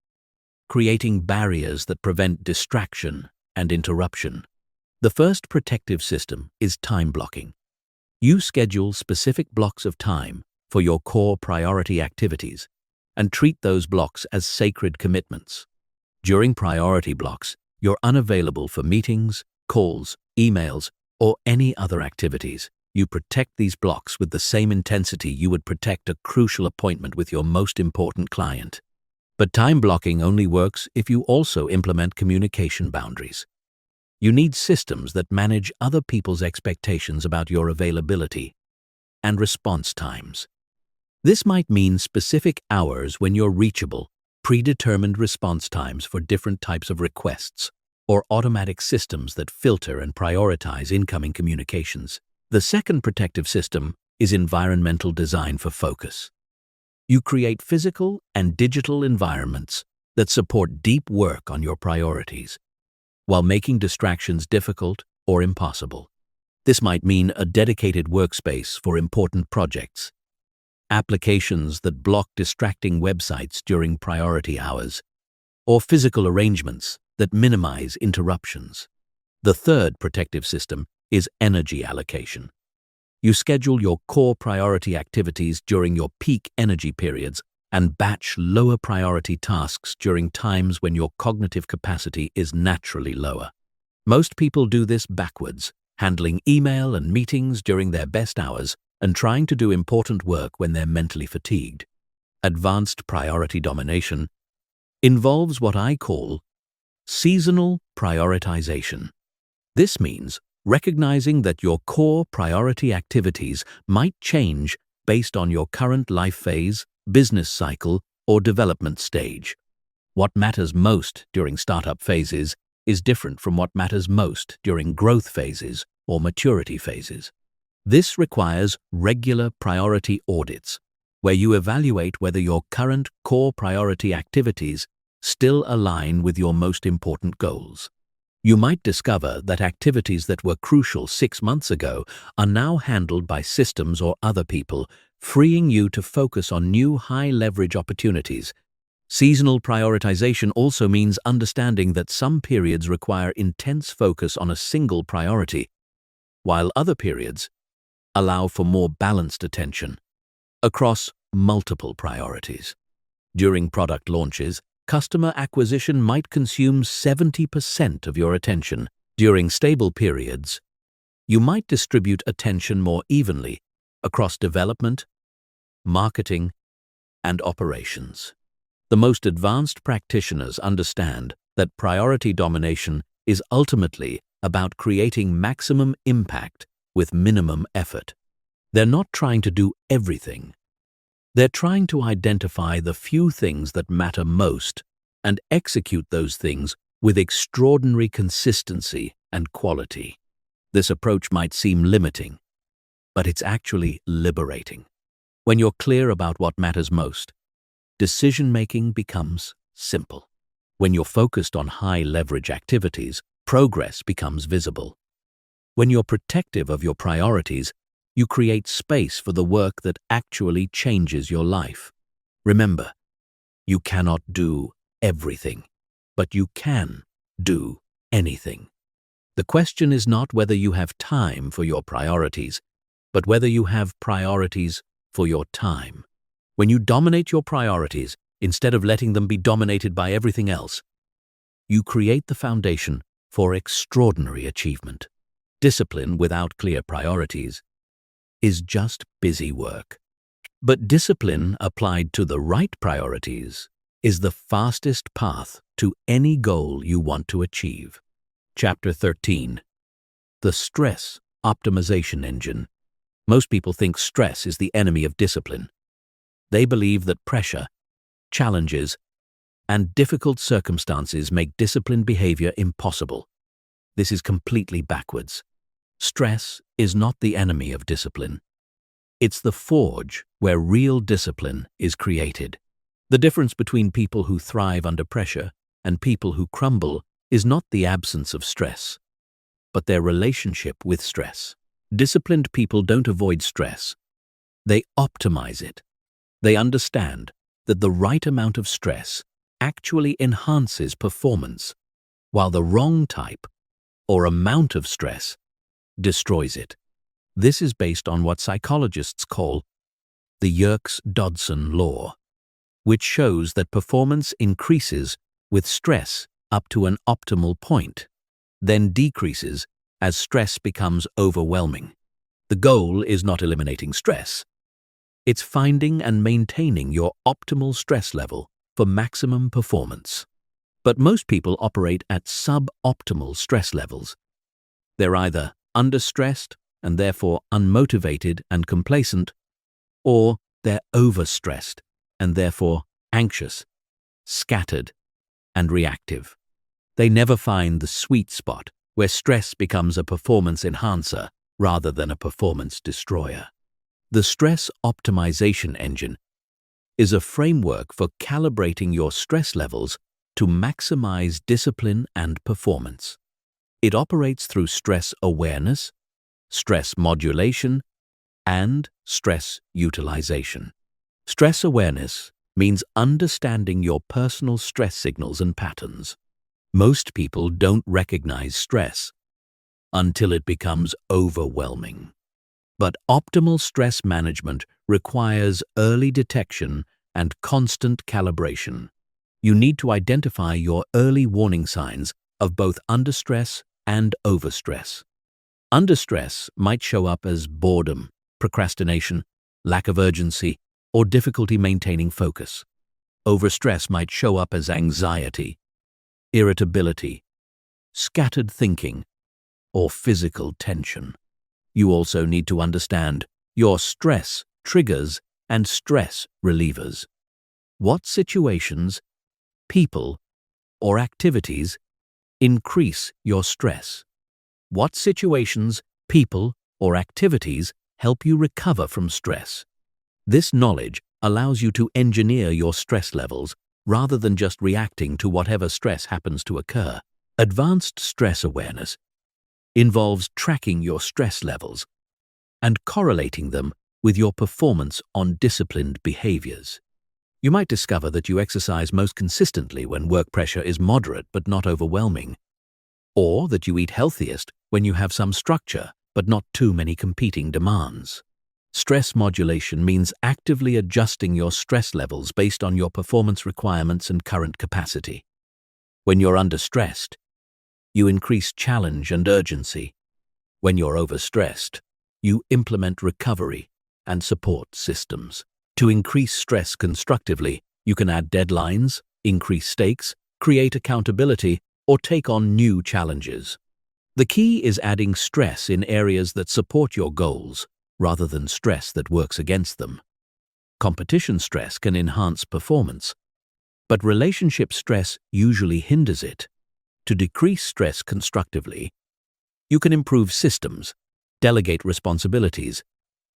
creating barriers that prevent distraction and interruption. The first protective system is time blocking. You schedule specific blocks of time for your core priority activities and treat those blocks as sacred commitments. During priority blocks, you're unavailable for meetings, calls, emails, or any other activities. You protect these blocks with the same intensity you would protect a crucial appointment with your most important client. But time blocking only works if you also implement communication boundaries. You need systems that manage other people's expectations about your availability and response times. This might mean specific hours when you're reachable, predetermined response times for different types of requests, or automatic systems that filter and prioritize incoming communications. The second protective system is environmental design for focus. You create physical and digital environments that support deep work on your priorities, while making distractions difficult or impossible. This might mean a dedicated workspace for important projects, applications that block distracting websites during priority hours, or physical arrangements that minimize interruptions. The third protective system is energy allocation. You schedule your core priority activities during your peak energy periods and batch lower priority tasks during times when your cognitive capacity is naturally lower. Most people do this backwards, handling email and meetings during their best hours and trying to do important work when they're mentally fatigued. Advanced priority domination involves what I call seasonal prioritization. This means recognizing that your core priority activities might change based on your current life phase, business cycle, or development stage. What matters most during startup phases is different from what matters most during growth phases or maturity phases. This requires regular priority audits, where you evaluate whether your current core priority activities still align with your most important goals. You might discover that activities that were crucial 6 months ago are now handled by systems or other people, freeing you to focus on new high-leverage opportunities. Seasonal prioritization also means understanding that some periods require intense focus on a single priority, while other periods allow for more balanced attention across multiple priorities. During product launches, customer acquisition might consume 70% of your attention. During stable periods, you might distribute attention more evenly across development, marketing, and operations. The most advanced practitioners understand that priority domination is ultimately about creating maximum impact with minimum effort. They're not trying to do everything. They're trying to identify the few things that matter most and execute those things with extraordinary consistency and quality. This approach might seem limiting, but it's actually liberating. When you're clear about what matters most, decision-making becomes simple. When you're focused on high-leverage activities, progress becomes visible. When you're protective of your priorities, you create space for the work that actually changes your life. Remember, you cannot do everything, but you can do anything. The question is not whether you have time for your priorities, but whether you have priorities for your time. When you dominate your priorities, instead of letting them be dominated by everything else, you create the foundation for extraordinary achievement. Discipline without clear priorities is just busy work. But discipline applied to the right priorities is the fastest path to any goal you want to achieve. Chapter 13. The Stress Optimization Engine. Most people think stress is the enemy of discipline. They believe that pressure, challenges, and difficult circumstances make disciplined behavior impossible. This is completely backwards. Stress is not the enemy of discipline. It's the forge where real discipline is created. The difference between people who thrive under pressure and people who crumble is not the absence of stress, but their relationship with stress. Disciplined people don't avoid stress. They optimize it. They understand that the right amount of stress actually enhances performance, while the wrong type or amount of stress destroys it. This is based on what psychologists call the Yerkes-Dodson law, which shows that performance increases with stress up to an optimal point, then decreases as stress becomes overwhelming. The goal is not eliminating stress. It's finding and maintaining your optimal stress level for maximum performance. But most people operate at suboptimal stress levels. They're either understressed and therefore unmotivated and complacent, or they're overstressed and therefore anxious, scattered, and reactive. They never find the sweet spot where stress becomes a performance enhancer rather than a performance destroyer. The stress optimization engine is a framework for calibrating your stress levels to maximize discipline and performance. It operates through stress awareness, stress modulation, and stress utilization. Stress awareness means understanding your personal stress signals and patterns. Most people don't recognize stress until it becomes overwhelming. But optimal stress management requires early detection and constant calibration. You need to identify your early warning signs of both understress and overstress. Understress might show up as boredom, procrastination, lack of urgency, or difficulty maintaining focus. Overstress might show up as anxiety, irritability, scattered thinking, or physical tension. You also need to understand your stress triggers and stress relievers. What situations, people, or activities increase your stress? What situations, people, or activities help you recover from stress? This knowledge allows you to engineer your stress levels rather than just reacting to whatever stress happens to occur. Advanced stress awareness involves tracking your stress levels and correlating them with your performance on disciplined behaviors. You might discover that you exercise most consistently when work pressure is moderate but not overwhelming, or that you eat healthiest when you have some structure but not too many competing demands. Stress modulation means actively adjusting your stress levels based on your performance requirements and current capacity. When you're understressed, you increase challenge and urgency. When you're overstressed, you implement recovery and support systems. To increase stress constructively, you can add deadlines, increase stakes, create accountability, or take on new challenges. The key is adding stress in areas that support your goals, rather than stress that works against them. Competition stress can enhance performance, but relationship stress usually hinders it. To decrease stress constructively, you can improve systems, delegate responsibilities,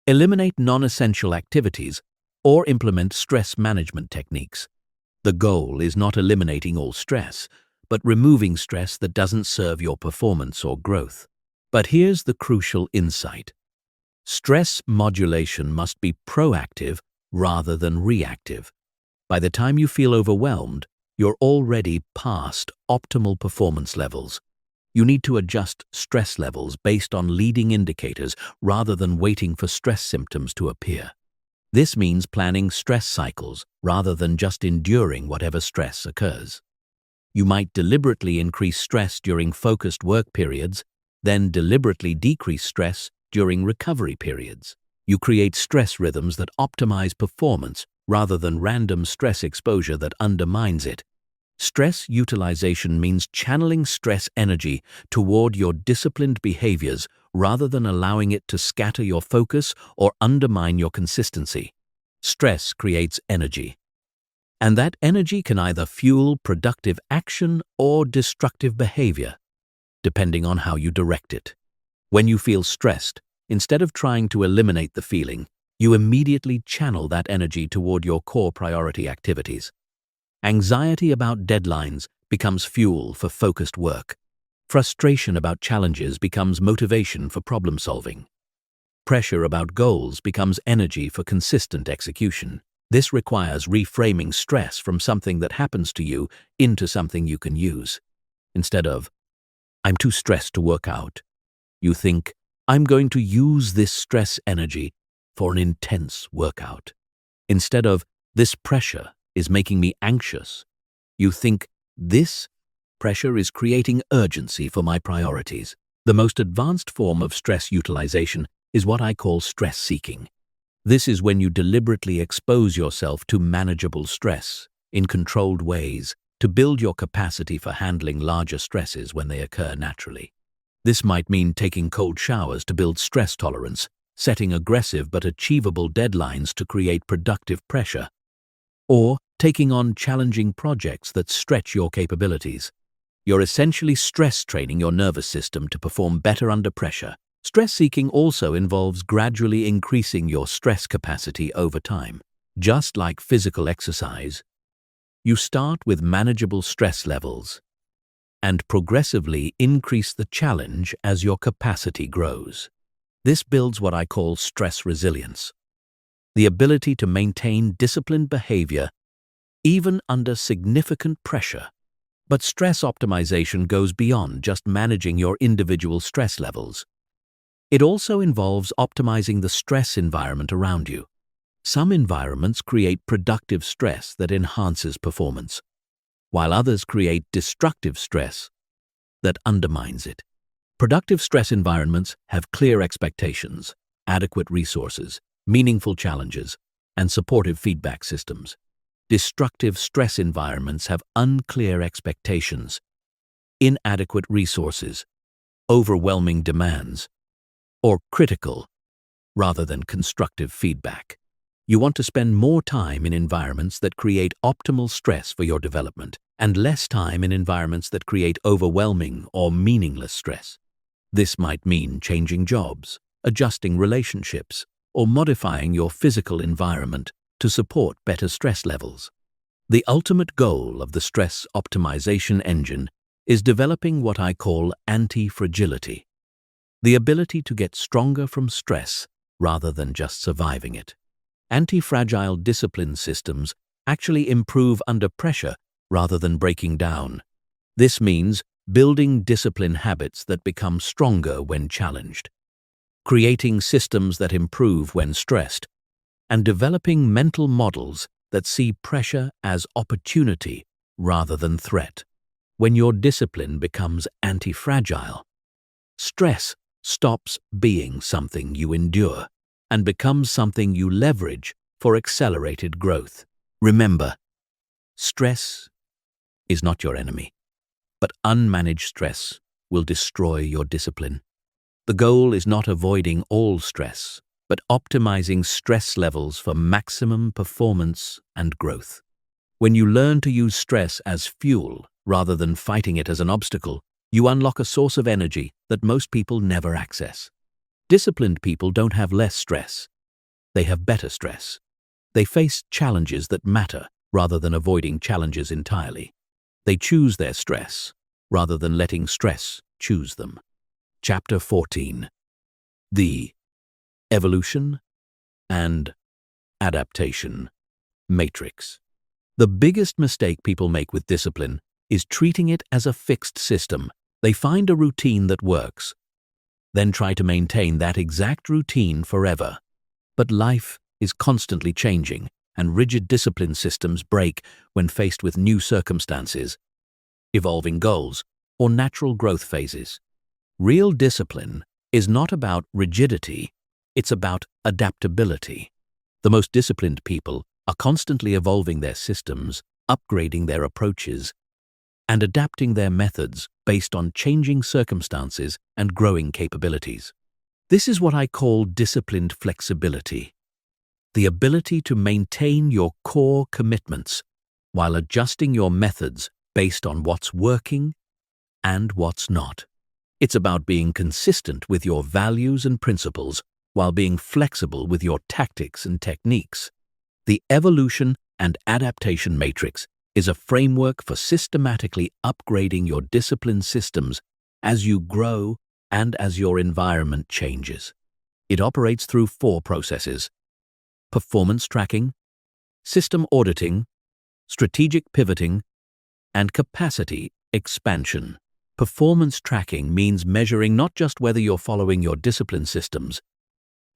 eliminate non-essential activities, or implement stress management techniques. The goal is not eliminating all stress, but removing stress that doesn't serve your performance or growth. But here's the crucial insight. Stress modulation must be proactive rather than reactive. By the time you feel overwhelmed, you're already past optimal performance levels. You need to adjust stress levels based on leading indicators rather than waiting for stress symptoms to appear. This means planning stress cycles rather than just enduring whatever stress occurs. You might deliberately increase stress during focused work periods, then deliberately decrease stress during recovery periods. You create stress rhythms that optimize performance rather than random stress exposure that undermines it. Stress utilization means channeling stress energy toward your disciplined behaviors rather than allowing it to scatter your focus or undermine your consistency. Stress creates energy, and that energy can either fuel productive action or destructive behavior, depending on how you direct it. When you feel stressed, instead of trying to eliminate the feeling, you immediately channel that energy toward your core priority activities. Anxiety about deadlines becomes fuel for focused work. Frustration about challenges becomes motivation for problem solving. Pressure about goals becomes energy for consistent execution. This requires reframing stress from something that happens to you into something you can use. Instead of, "I'm too stressed to work out," you think, "I'm going to use this stress energy for an intense workout." Instead of, "This pressure is making me anxious," you think, "This pressure is creating urgency for my priorities." The most advanced form of stress utilization is what I call stress seeking. This is when you deliberately expose yourself to manageable stress in controlled ways to build your capacity for handling larger stresses when they occur naturally. This might mean taking cold showers to build stress tolerance, setting aggressive but achievable deadlines to create productive pressure, or taking on challenging projects that stretch your capabilities. You're essentially stress training your nervous system to perform better under pressure. Stress seeking also involves gradually increasing your stress capacity over time. Just like physical exercise, you start with manageable stress levels and progressively increase the challenge as your capacity grows. This builds what I call stress resilience, the ability to maintain disciplined behavior even under significant pressure. But stress optimization goes beyond just managing your individual stress levels. It also involves optimizing the stress environment around you. Some environments create productive stress that enhances performance, while others create destructive stress that undermines it. Productive stress environments have clear expectations, adequate resources, meaningful challenges, and supportive feedback systems. Destructive stress environments have unclear expectations, inadequate resources, overwhelming demands, or critical rather than constructive feedback. You want to spend more time in environments that create optimal stress for your development and less time in environments that create overwhelming or meaningless stress. This might mean changing jobs, adjusting relationships, or modifying your physical environment to support better stress levels. The ultimate goal of the stress optimization engine is developing what I call anti-fragility, the ability to get stronger from stress rather than just surviving it. Anti-fragile discipline systems actually improve under pressure rather than breaking down. This means building discipline habits that become stronger when challenged, creating systems that improve when stressed, and developing mental models that see pressure as opportunity rather than threat. When your discipline becomes anti-fragile, stress stops being something you endure and becomes something you leverage for accelerated growth. Remember, stress is not your enemy, but unmanaged stress will destroy your discipline. The goal is not avoiding all stress, but optimizing stress levels for maximum performance and growth. When you learn to use stress as fuel rather than fighting it as an obstacle, you unlock a source of energy that most people never access. Disciplined people don't have less stress. They have better stress. They face challenges that matter rather than avoiding challenges entirely. They choose their stress rather than letting stress choose them. Chapter 14. The Evolution and Adaptation Matrix. The biggest mistake people make with discipline is treating it as a fixed system. They find a routine that works, then try to maintain that exact routine forever. But life is constantly changing, and rigid discipline systems break when faced with new circumstances, evolving goals, or natural growth phases. Real discipline is not about rigidity, it's about adaptability. The most disciplined people are constantly evolving their systems, upgrading their approaches, and adapting their methods based on changing circumstances and growing capabilities. This is what I call disciplined flexibility, the ability to maintain your core commitments while adjusting your methods based on what's working and what's not. It's about being consistent with your values and principles while being flexible with your tactics and techniques. The evolution and adaptation matrix is a framework for systematically upgrading your discipline systems as you grow and as your environment changes. It operates through 4 processes: performance tracking, system auditing, strategic pivoting, and capacity expansion. Performance tracking means measuring not just whether you're following your discipline systems,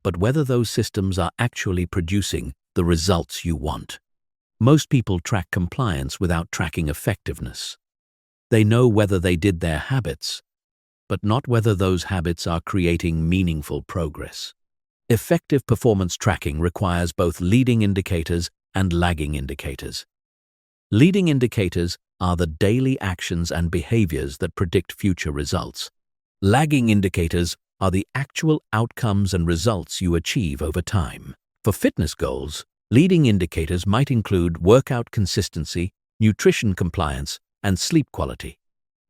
but whether those systems are actually producing the results you want. Most people track compliance without tracking effectiveness. They know whether they did their habits, but not whether those habits are creating meaningful progress. Effective performance tracking requires both leading indicators and lagging indicators. Leading indicators are the daily actions and behaviors that predict future results. Lagging indicators are the actual outcomes and results you achieve over time. For fitness goals, leading indicators might include workout consistency, nutrition compliance, and sleep quality.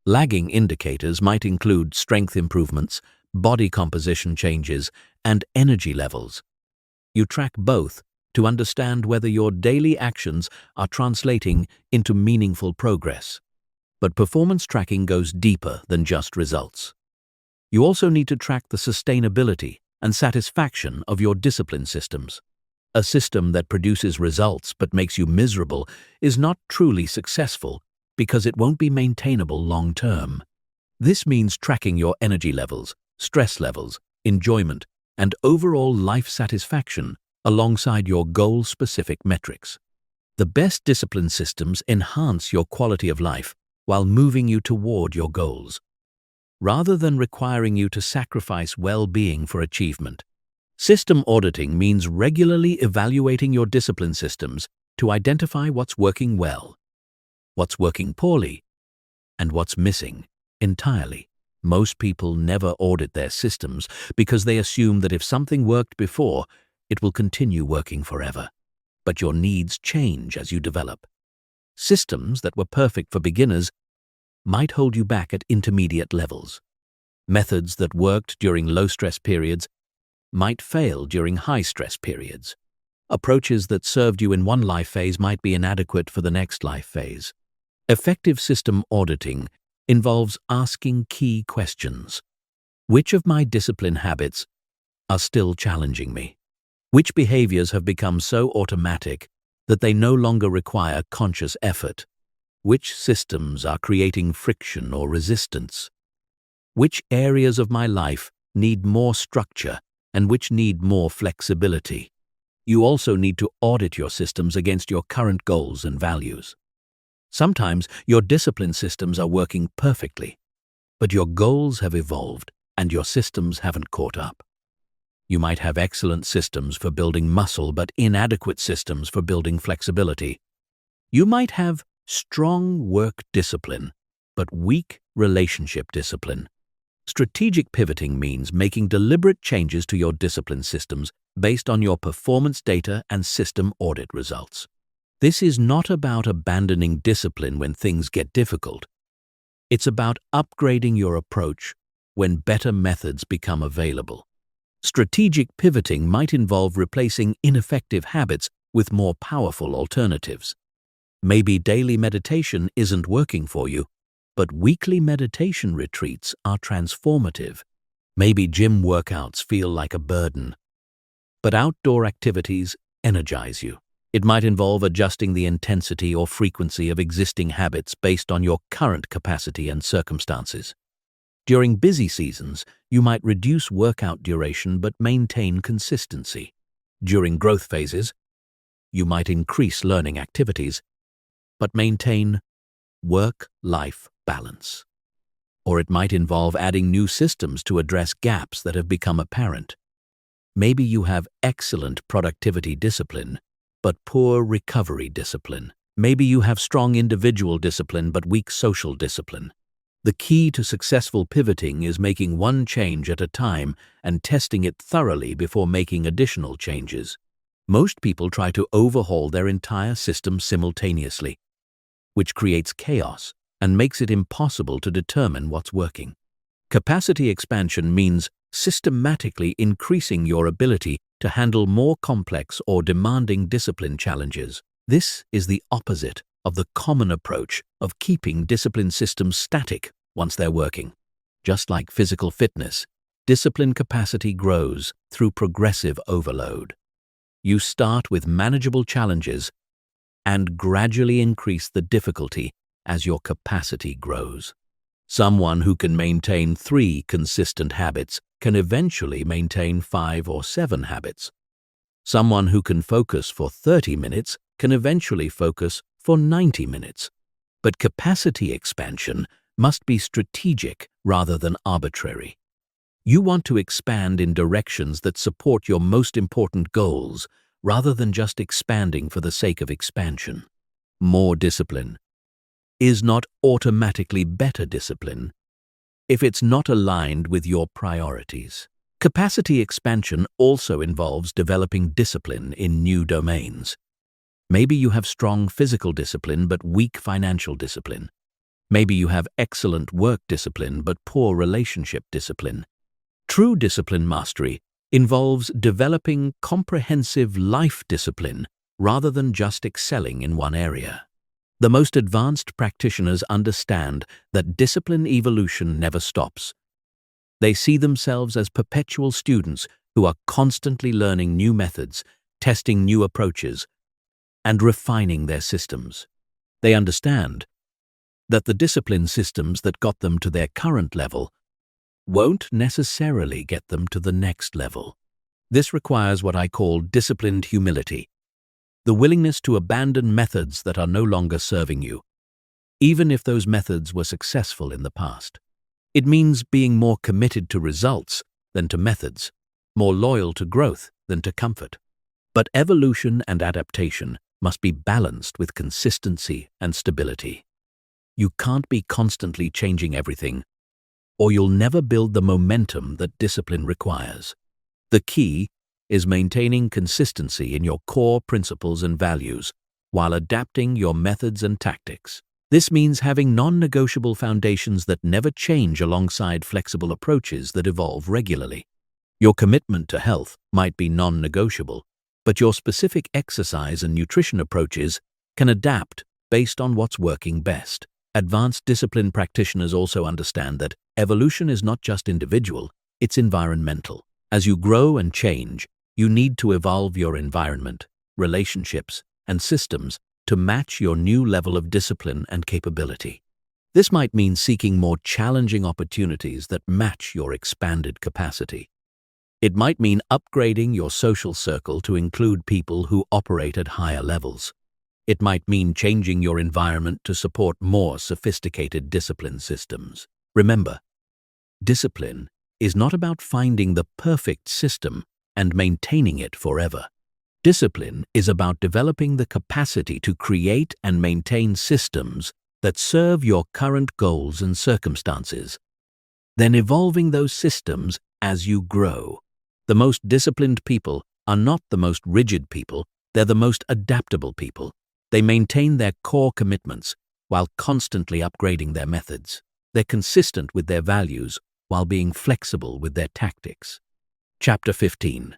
Lagging indicators might include strength improvements, body composition changes, and energy levels. You track both to understand whether your daily actions are translating into meaningful progress. But performance tracking goes deeper than just results. You also need to track the sustainability and satisfaction of your discipline systems. A system that produces results but makes you miserable is not truly successful because it won't be maintainable long term. This means tracking your energy levels, stress levels, enjoyment, and overall life satisfaction alongside your goal-specific metrics. The best discipline systems enhance your quality of life while moving you toward your goals, rather than requiring you to sacrifice well-being for achievement. System auditing means regularly evaluating your discipline systems to identify what's working well, what's working poorly, and what's missing entirely. Most people never audit their systems because they assume that if something worked before, it will continue working forever. But your needs change as you develop. Systems that were perfect for beginners might hold you back at intermediate levels. Methods that worked during low-stress periods might fail during high-stress periods. Approaches that served you in one life phase might be inadequate for the next life phase. Effective system auditing involves asking key questions. Which of my discipline habits are still challenging me? Which behaviors have become so automatic that they no longer require conscious effort? Which systems are creating friction or resistance? Which areas of my life need more structure and which need more flexibility? You also need to audit your systems against your current goals and values. Sometimes your discipline systems are working perfectly, but your goals have evolved and your systems haven't caught up. You might have excellent systems for building muscle but inadequate systems for building flexibility. You might have strong work discipline but weak relationship discipline. Strategic pivoting means making deliberate changes to your discipline systems based on your performance data and system audit results. This is not about abandoning discipline when things get difficult. It's about upgrading your approach when better methods become available. Strategic pivoting might involve replacing ineffective habits with more powerful alternatives. Maybe daily meditation isn't working for you, but weekly meditation retreats are transformative. Maybe gym workouts feel like a burden, but outdoor activities energize you. It might involve adjusting the intensity or frequency of existing habits based on your current capacity and circumstances. During busy seasons, you might reduce workout duration but maintain consistency. During growth phases, you might increase learning activities but maintain work-life balance. Or it might involve adding new systems to address gaps that have become apparent. Maybe you have excellent productivity discipline, but poor recovery discipline. Maybe you have strong individual discipline but weak social discipline. The key to successful pivoting is making one change at a time and testing it thoroughly before making additional changes. Most people try to overhaul their entire system simultaneously, which creates chaos and makes it impossible to determine what's working. Capacity expansion means systematically increasing your ability to handle more complex or demanding discipline challenges. This is the opposite of the common approach of keeping discipline systems static once they're working. Just like physical fitness, discipline capacity grows through progressive overload. You start with manageable challenges and gradually increase the difficulty as your capacity grows. Someone who can maintain 3 consistent habits can eventually maintain 5 or 7 habits. Someone who can focus for 30 minutes can eventually focus for 90 minutes. But capacity expansion must be strategic rather than arbitrary. You want to expand in directions that support your most important goals rather than just expanding for the sake of expansion. More discipline is not automatically better discipline if it's not aligned with your priorities. Capacity expansion also involves developing discipline in new domains. Maybe you have strong physical discipline but weak financial discipline. Maybe you have excellent work discipline but poor relationship discipline. True discipline mastery involves developing comprehensive life discipline rather than just excelling in one area. The most advanced practitioners understand that discipline evolution never stops. They see themselves as perpetual students who are constantly learning new methods, testing new approaches, and refining their systems. They understand that the discipline systems that got them to their current level won't necessarily get them to the next level. This requires what I call disciplined humility, the willingness to abandon methods that are no longer serving you, even if those methods were successful in the past. It means being more committed to results than to methods, more loyal to growth than to comfort. But evolution and adaptation must be balanced with consistency and stability. You can't be constantly changing everything, or you'll never build the momentum that discipline requires. The key is maintaining consistency in your core principles and values while adapting your methods and tactics. This means having non-negotiable foundations that never change alongside flexible approaches that evolve regularly. Your commitment to health might be non-negotiable, but your specific exercise and nutrition approaches can adapt based on what's working best. Advanced discipline practitioners also understand that evolution is not just individual, it's environmental. As you grow and change, you need to evolve your environment, relationships, and systems to match your new level of discipline and capability. This might mean seeking more challenging opportunities that match your expanded capacity. It might mean upgrading your social circle to include people who operate at higher levels. It might mean changing your environment to support more sophisticated discipline systems. Remember, discipline is not about finding the perfect system and maintaining it forever. Discipline is about developing the capacity to create and maintain systems that serve your current goals and circumstances, then evolving those systems as you grow. The most disciplined people are not the most rigid people, they're the most adaptable people. They maintain their core commitments while constantly upgrading their methods. They're consistent with their values while being flexible with their tactics. Chapter 15.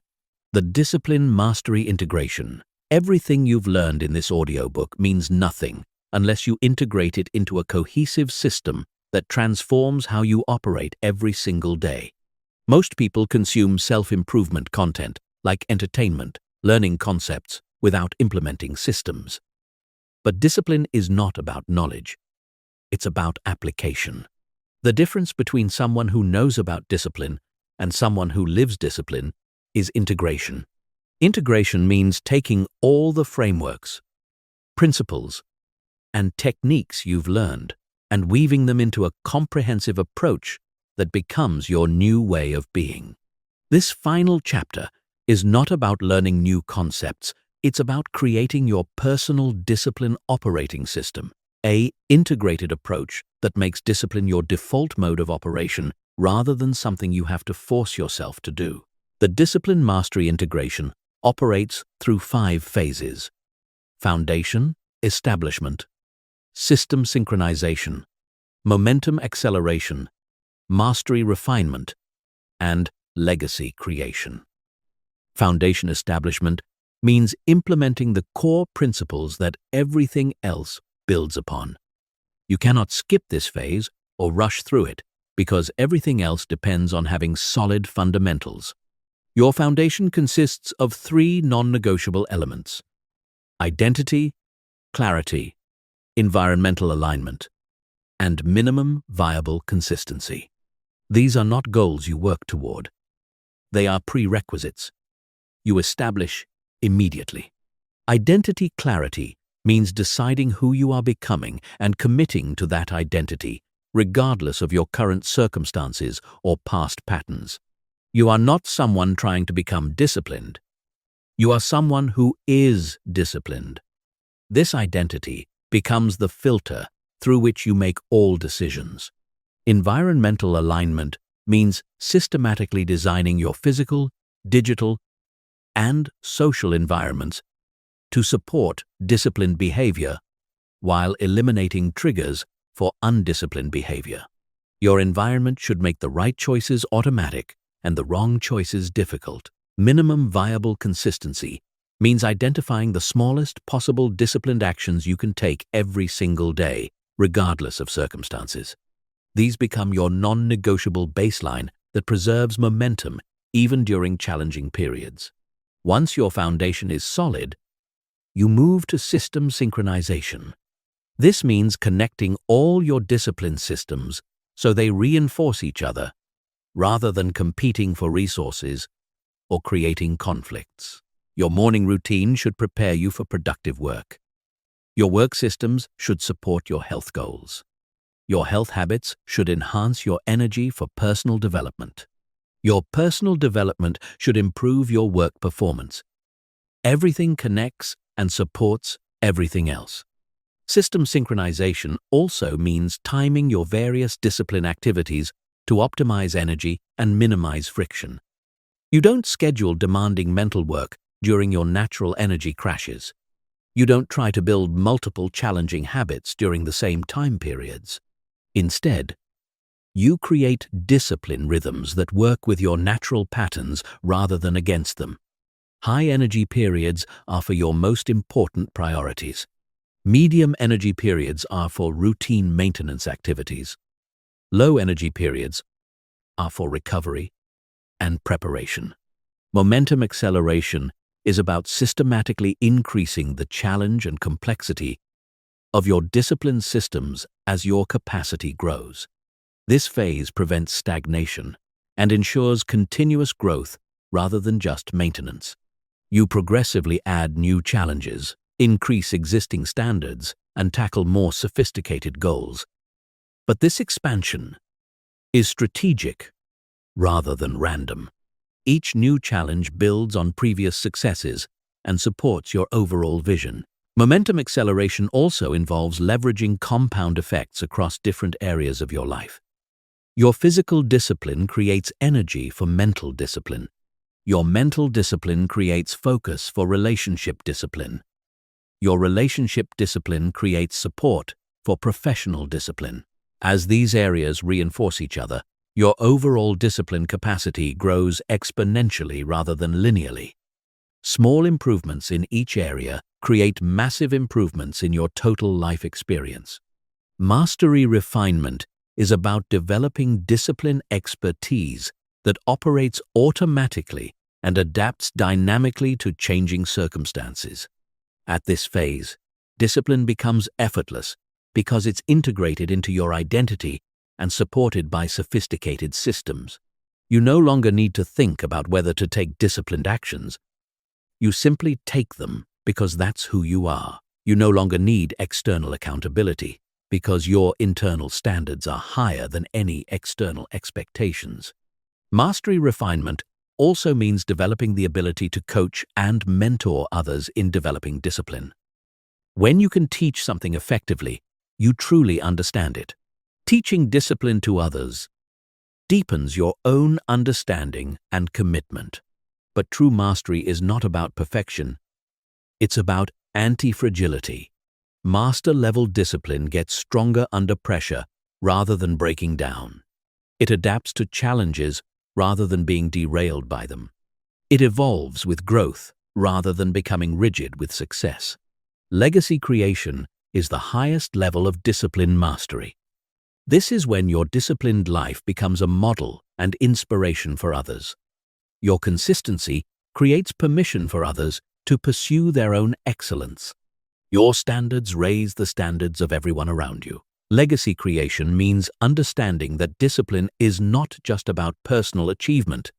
The Discipline Mastery Integration. Everything you've learned in this audiobook means nothing unless you integrate it into a cohesive system that transforms how you operate every single day. Most people consume self-improvement content, like entertainment, learning concepts, without implementing systems. But discipline is not about knowledge. It's about application. The difference between someone who knows about discipline and someone who lives discipline is integration. Integration means taking all the frameworks, principles, and techniques you've learned and weaving them into a comprehensive approach that becomes your new way of being. This final chapter is not about learning new concepts, it's about creating your personal discipline operating system, an integrated approach that makes discipline your default mode of operation rather than something you have to force yourself to do. The Discipline Mastery Integration operates through 5 phases: foundation, establishment, system synchronization, momentum acceleration, mastery refinement, and legacy creation. Foundation establishment means implementing the core principles that everything else builds upon. You cannot skip this phase or rush through it because everything else depends on having solid fundamentals. Your foundation consists of 3 non-negotiable elements: identity, clarity, environmental alignment, and minimum viable consistency. These are not goals you work toward. They are prerequisites you establish immediately. Identity clarity means deciding who you are becoming and committing to that identity, regardless of your current circumstances or past patterns. You are not someone trying to become disciplined. You are someone who is disciplined. This identity becomes the filter through which you make all decisions. Environmental alignment means systematically designing your physical, digital, and social environments to support disciplined behavior while eliminating triggers for undisciplined behavior. Your environment should make the right choices automatic and the wrong choices difficult. Minimum viable consistency means identifying the smallest possible disciplined actions you can take every single day, regardless of circumstances. These become your non-negotiable baseline that preserves momentum even during challenging periods. Once your foundation is solid, you move to system synchronization. This means connecting all your discipline systems so they reinforce each other, rather than competing for resources or creating conflicts. Your morning routine should prepare you for productive work. Your work systems should support your health goals. Your health habits should enhance your energy for personal development. Your personal development should improve your work performance. Everything connects and supports everything else. System synchronization also means timing your various discipline activities to optimize energy and minimize friction. You don't schedule demanding mental work during your natural energy crashes. You don't try to build multiple challenging habits during the same time periods. Instead, you create discipline rhythms that work with your natural patterns rather than against them. High energy periods are for your most important priorities. Medium energy periods are for routine maintenance activities. Low energy periods are for recovery and preparation. Momentum acceleration is about systematically increasing the challenge and complexity of your discipline systems as your capacity grows. This phase prevents stagnation and ensures continuous growth rather than just maintenance. You progressively add new challenges, increase existing standards, and tackle more sophisticated goals. But this expansion is strategic rather than random. Each new challenge builds on previous successes and supports your overall vision. Momentum acceleration also involves leveraging compound effects across different areas of your life. Your physical discipline creates energy for mental discipline. Your mental discipline creates focus for relationship discipline. Your relationship discipline creates support for professional discipline. As these areas reinforce each other, your overall discipline capacity grows exponentially rather than linearly. Small improvements in each area create massive improvements in your total life experience. Mastery refinement is about developing discipline expertise that operates automatically and adapts dynamically to changing circumstances. At this phase, discipline becomes effortless because it's integrated into your identity and supported by sophisticated systems. You no longer need to think about whether to take disciplined actions. You simply take them because that's who you are. You no longer need external accountability because your internal standards are higher than any external expectations. Mastery refinement also means developing the ability to coach and mentor others in developing discipline. When you can teach something effectively, you truly understand it. Teaching discipline to others deepens your own understanding and commitment. But true mastery is not about perfection. It's about anti-fragility. Master-level discipline gets stronger under pressure rather than breaking down. It adapts to challenges rather than being derailed by them. It evolves with growth rather than becoming rigid with success. Legacy creation is the highest level of discipline mastery. This is when your disciplined life becomes a model and inspiration for others. Your consistency creates permission for others to pursue their own excellence. Your standards raise the standards of everyone around you. Legacy creation means understanding that discipline is not just about personal achievement.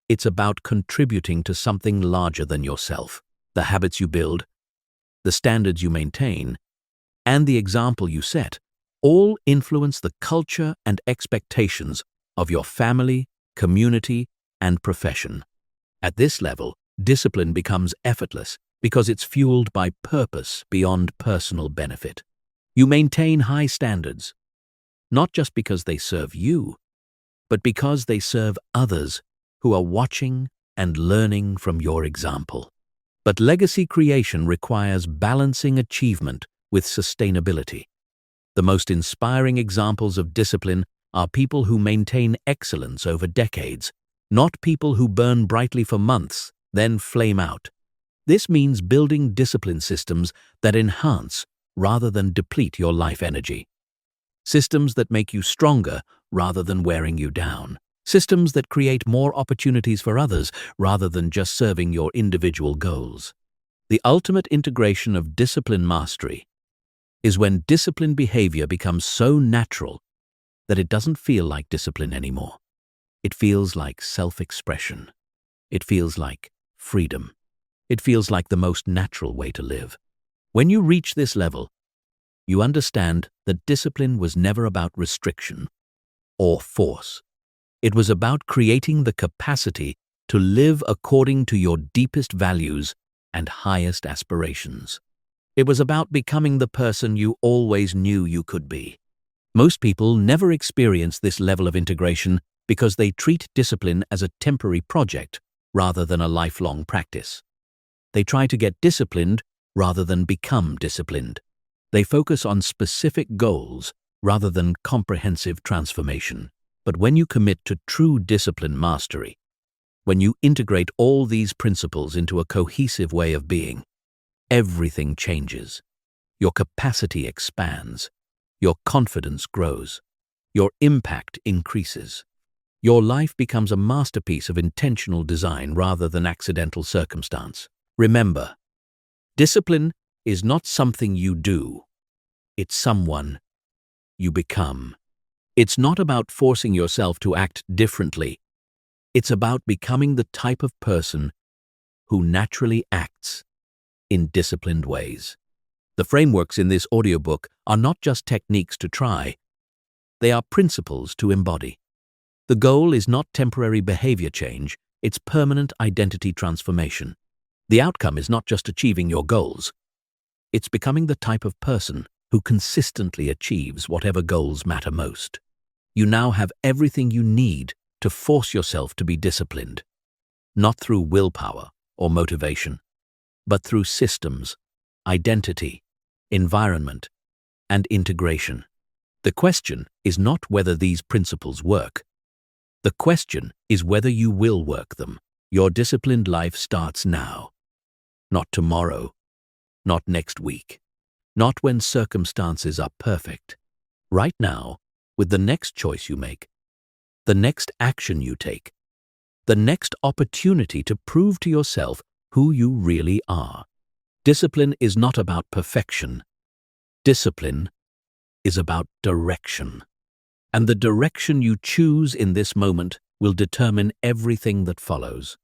It's about contributing to something larger than yourself. The habits you build, the standards you maintain, and the example you set all influence the culture and expectations of your family, community, and profession. At this level, discipline becomes effortless because it's fueled by purpose beyond personal benefit. You maintain high standards, not just because they serve you, but because they serve others who are watching and learning from your example. But legacy creation requires balancing achievement with sustainability. The most inspiring examples of discipline are people who maintain excellence over decades, not people who burn brightly for months, then flame out. This means building discipline systems that enhance rather than deplete your life energy. Systems that make you stronger rather than wearing you down. Systems that create more opportunities for others rather than just serving your individual goals. The ultimate integration of discipline mastery is when disciplined behavior becomes so natural that it doesn't feel like discipline anymore. It feels like self-expression. It feels like freedom. It feels like the most natural way to live. When you reach this level, you understand that discipline was never about restriction or force. It was about creating the capacity to live according to your deepest values and highest aspirations. It was about becoming the person you always knew you could be. Most people never experience this level of integration because they treat discipline as a temporary project rather than a lifelong practice. They try to get disciplined rather than become disciplined. They focus on specific goals rather than comprehensive transformation. But when you commit to true discipline mastery, when you integrate all these principles into a cohesive way of being, everything changes. Your capacity expands. Your confidence grows. Your impact increases. Your life becomes a masterpiece of intentional design rather than accidental circumstance. Remember, discipline is not something you do. It's someone you become. It's not about forcing yourself to act differently. It's about becoming the type of person who naturally acts in disciplined ways. The frameworks in this audiobook are not just techniques to try. They are principles to embody. The goal is not temporary behavior change, it's permanent identity transformation. The outcome is not just achieving your goals. It's becoming the type of person who consistently achieves whatever goals matter most. You now have everything you need to force yourself to be disciplined, not through willpower or motivation, but through systems, identity, environment, and integration. The question is not whether these principles work. The question is whether you will work them. Your disciplined life starts now. Not tomorrow, not next week, not when circumstances are perfect. Right now, with the next choice you make, the next action you take, the next opportunity to prove to yourself who you really are. Discipline is not about perfection. Discipline is about direction. And the direction you choose in this moment will determine everything that follows.